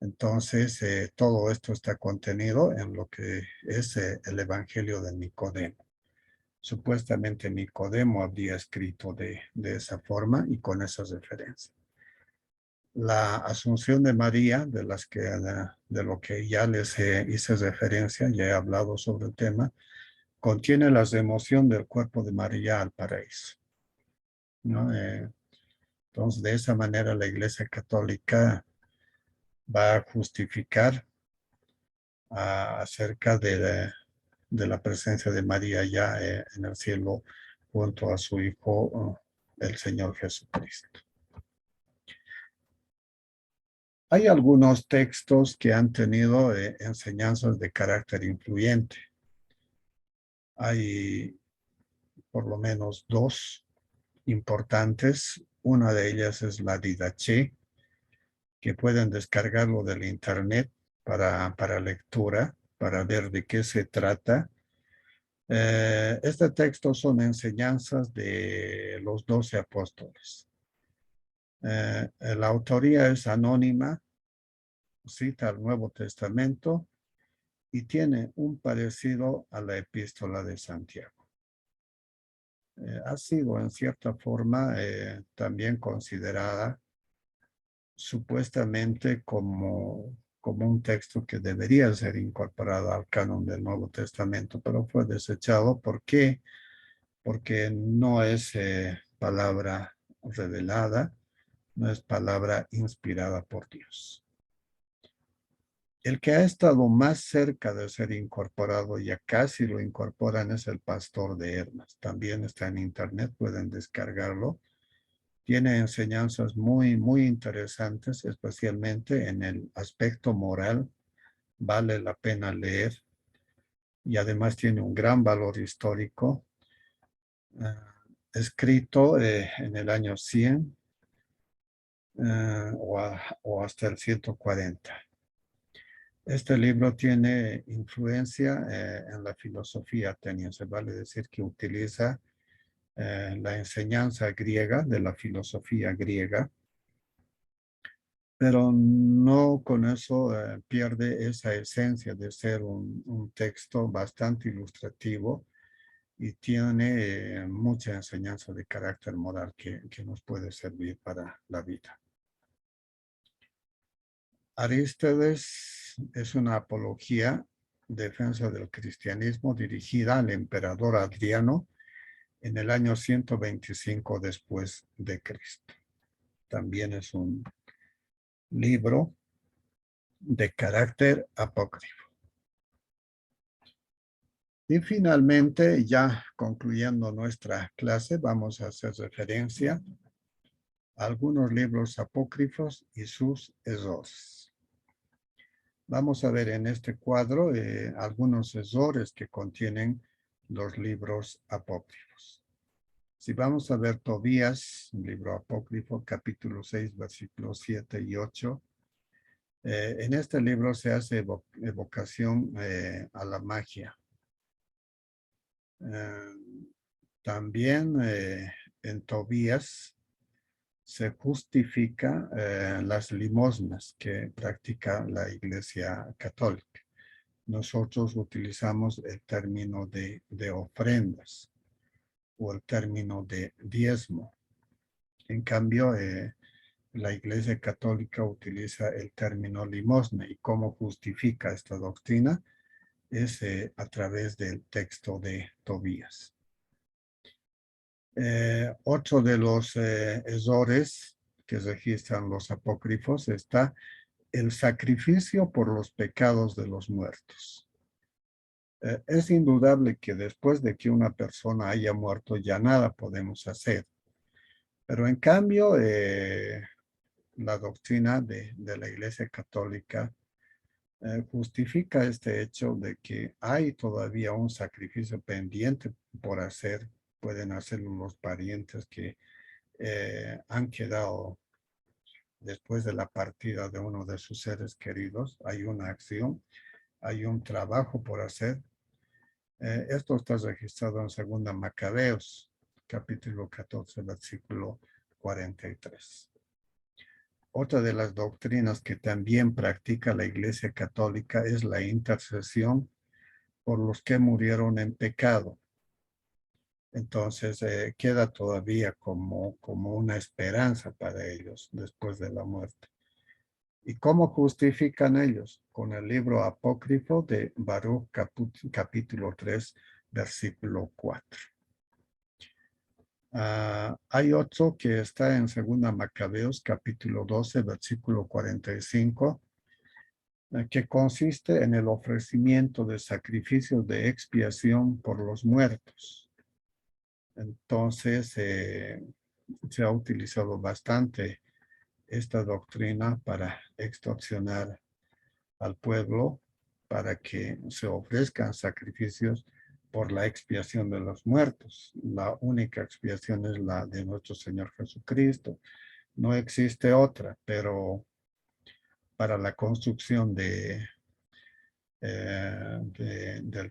Entonces, todo esto está contenido en lo que es el Evangelio de Nicodemo. Supuestamente Nicodemo habría escrito de esa forma y con esas referencias. La Asunción de María, de lo que ya les hice referencia, ya he hablado sobre el tema, contiene la remoción del cuerpo de María al paraíso, ¿no? Entonces, de esa manera la Iglesia Católica va a justificar acerca de la presencia de María ya en el cielo junto a su Hijo, el Señor Jesucristo. Hay algunos textos que han tenido enseñanzas de carácter influyente. Hay por lo menos dos importantes. Una de ellas es la Didache, que pueden descargarlo del internet para lectura, para ver de qué se trata. Este texto son enseñanzas de los 12 apóstoles. La autoría es anónima, cita el Nuevo Testamento y tiene un parecido a la epístola de Santiago. Ha sido en cierta forma también considerada supuestamente como un texto que debería ser incorporado al canon del Nuevo Testamento, pero fue desechado. ¿Por qué? Porque no es palabra revelada, no es palabra inspirada por Dios. El que ha estado más cerca de ser incorporado, ya casi lo incorporan, es el Pastor de Hermas. También está en internet, pueden descargarlo. Tiene enseñanzas muy, muy interesantes, especialmente en el aspecto moral. Vale la pena leer y además tiene un gran valor histórico. Escrito en el año 100 o hasta el 140. Este libro tiene influencia en la filosofía ateniense, vale decir que utiliza la enseñanza griega de la filosofía griega, pero no con eso pierde esa esencia de ser un texto bastante ilustrativo y tiene mucha enseñanza de carácter moral que nos puede servir para la vida. Arístedes es una apología, defensa del cristianismo dirigida al emperador Adriano en el año 125 después de Cristo. También es un libro de carácter apócrifo. Y finalmente, ya concluyendo nuestra clase, vamos a hacer referencia a algunos libros apócrifos y sus errores. Vamos a ver en este cuadro algunos errores que contienen los libros apócrifos. Si vamos a ver Tobías, un libro apócrifo, capítulo 6, versículos 7 y 8, en este libro se hace evocación a la magia. También en Tobías se justifica las limosnas que practica la Iglesia Católica. Nosotros utilizamos el término de ofrendas o el término de diezmo. En cambio, la Iglesia Católica utiliza el término limosna. ¿Y cómo justifica esta doctrina? Es a través del texto de Tobías. Otro de los errores que registran los apócrifos está el sacrificio por los pecados de los muertos. Es indudable que después de que una persona haya muerto ya nada podemos hacer. Pero en cambio, la doctrina de la Iglesia Católica justifica este hecho de que hay todavía un sacrificio pendiente por hacer. Pueden hacerlo los parientes que han quedado después de la partida de uno de sus seres queridos. Hay una acción, hay un trabajo por hacer. Esto está registrado en 2 Macabeos, capítulo 14, versículo 43. Otra de las doctrinas que también practica la Iglesia Católica es la intercesión por los que murieron en pecado. Entonces queda todavía como una esperanza para ellos después de la muerte. ¿Y cómo justifican ellos? Con el libro apócrifo de Baruch capítulo 3, versículo 4. Hay otro que está en 2 Macabeos capítulo 12, versículo 45, que consiste en el ofrecimiento de sacrificios de expiación por los muertos. Entonces, se ha utilizado bastante esta doctrina para extorsionar al pueblo, para que se ofrezcan sacrificios por la expiación de los muertos. La única expiación es la de nuestro Señor Jesucristo. No existe otra, pero para la construcción del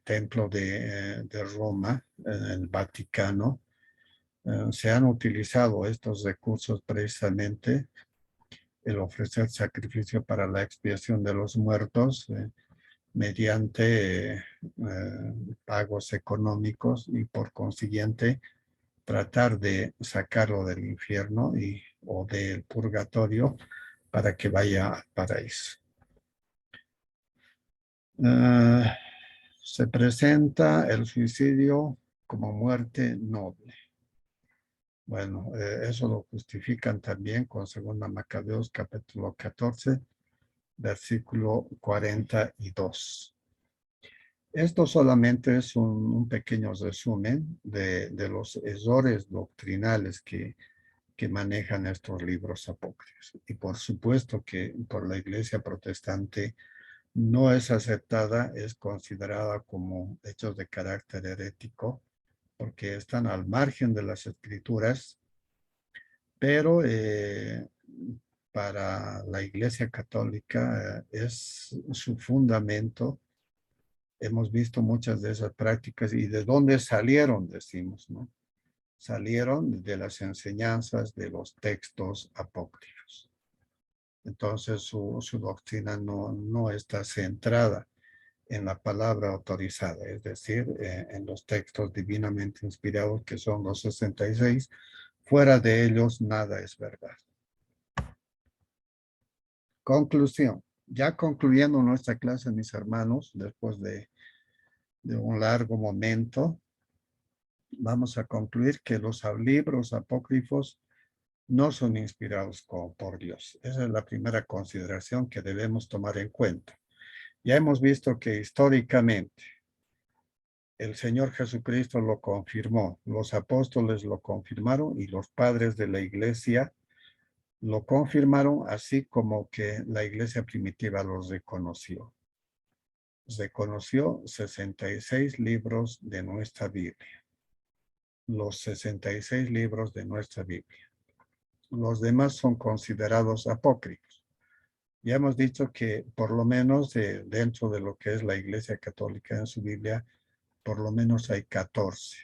templo de Roma, en el Vaticano, se han utilizado estos recursos precisamente, el ofrecer sacrificio para la expiación de los muertos mediante pagos económicos y por consiguiente tratar de sacarlo del infierno o del purgatorio para que vaya al paraíso. Se presenta el suicidio como muerte noble. Bueno, eso lo justifican también con 2 Macabeos capítulo 14, versículo 42. Esto solamente es un pequeño resumen de los errores doctrinales que manejan estos libros apócrifos. Y por supuesto que por la Iglesia protestante no es aceptada, es considerada como hechos de carácter herético, porque están al margen de las escrituras, pero para la Iglesia Católica es su fundamento. Hemos visto muchas de esas prácticas y de dónde salieron, decimos, ¿no? Salieron de las enseñanzas de los textos apócrifos. Entonces su doctrina no está centrada en la palabra autorizada, es decir, en los textos divinamente inspirados, que son los 66. Fuera de ellos, nada es verdad. Conclusión. Ya concluyendo nuestra clase, mis hermanos, después de un largo momento, vamos a concluir que los libros apócrifos no son inspirados por Dios. Esa es la primera consideración que debemos tomar en cuenta. Ya hemos visto que históricamente el Señor Jesucristo lo confirmó, los apóstoles lo confirmaron y los padres de la iglesia lo confirmaron, así como que la iglesia primitiva los reconoció. Reconoció 66 libros de nuestra Biblia. Los 66 libros de nuestra Biblia. Los demás son considerados apócrifos. Ya hemos dicho que por lo menos dentro de lo que es la Iglesia Católica en su Biblia, por lo menos hay 14.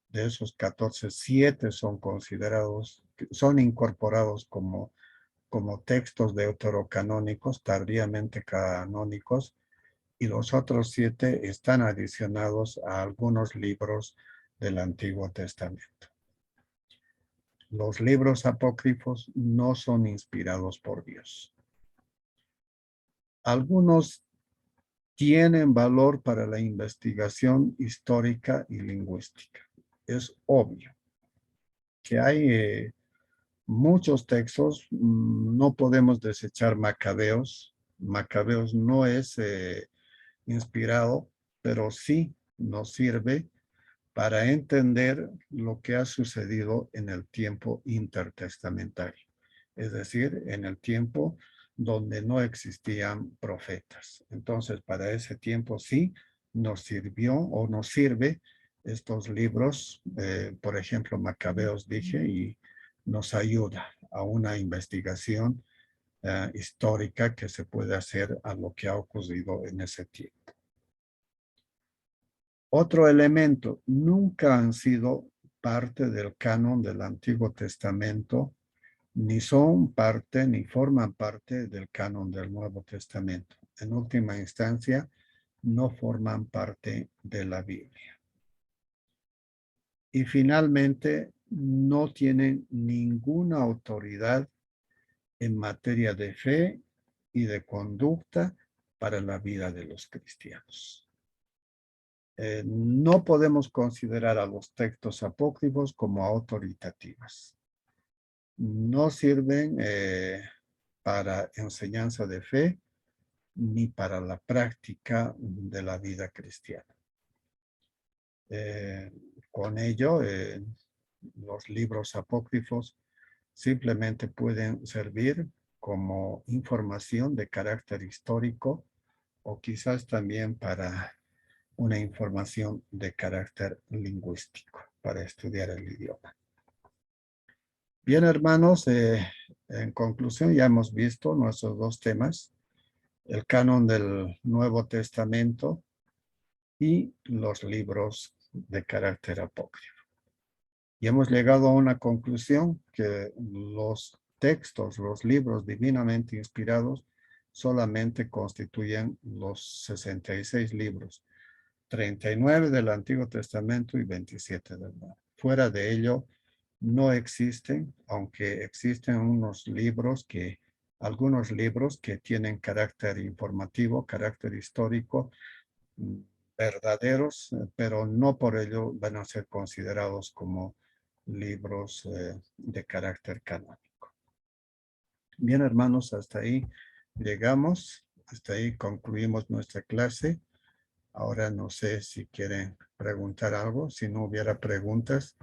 De esos 14, 7 son considerados, son incorporados como textos deuterocanónicos, tardíamente canónicos, y los otros 7 están adicionados a algunos libros del Antiguo Testamento. Los libros apócrifos no son inspirados por Dios. Algunos tienen valor para la investigación histórica y lingüística. Es obvio que hay muchos textos, no podemos desechar Macabeos. Macabeos no es inspirado, pero sí nos sirve para entender lo que ha sucedido en el tiempo intertestamentario, es decir, en el tiempo donde no existían profetas. Entonces, para ese tiempo sí nos sirvió o nos sirve estos libros, por ejemplo, Macabeos dije, y nos ayuda a una investigación histórica que se puede hacer a lo que ha ocurrido en ese tiempo. Otro elemento, nunca han sido parte del canon del Antiguo Testamento, ni son parte, ni forman parte del canon del Nuevo Testamento. En última instancia, no forman parte de la Biblia. Y finalmente, no tienen ninguna autoridad en materia de fe y de conducta para la vida de los cristianos. No podemos considerar a los textos apócrifos como autoritativas. No sirven para enseñanza de fe ni para la práctica de la vida cristiana. Con ello, los libros apócrifos simplemente pueden servir como información de carácter histórico o quizás también para una información de carácter lingüístico para estudiar el idioma. Bien, hermanos, en conclusión ya hemos visto nuestros dos temas, el canon del Nuevo Testamento y los libros de carácter apócrifo. Y hemos llegado a una conclusión que los textos, los libros divinamente inspirados solamente constituyen los 66 libros. 39 del Antiguo Testamento y 27 del Nuevo. Fuera de ello, no existen, aunque existen algunos libros que tienen carácter informativo, carácter histórico, verdaderos, pero no por ello van a ser considerados como libros de carácter canónico. Bien, hermanos, hasta ahí llegamos, hasta ahí concluimos nuestra clase. Ahora no sé si quieren preguntar algo. Si no hubiera preguntas,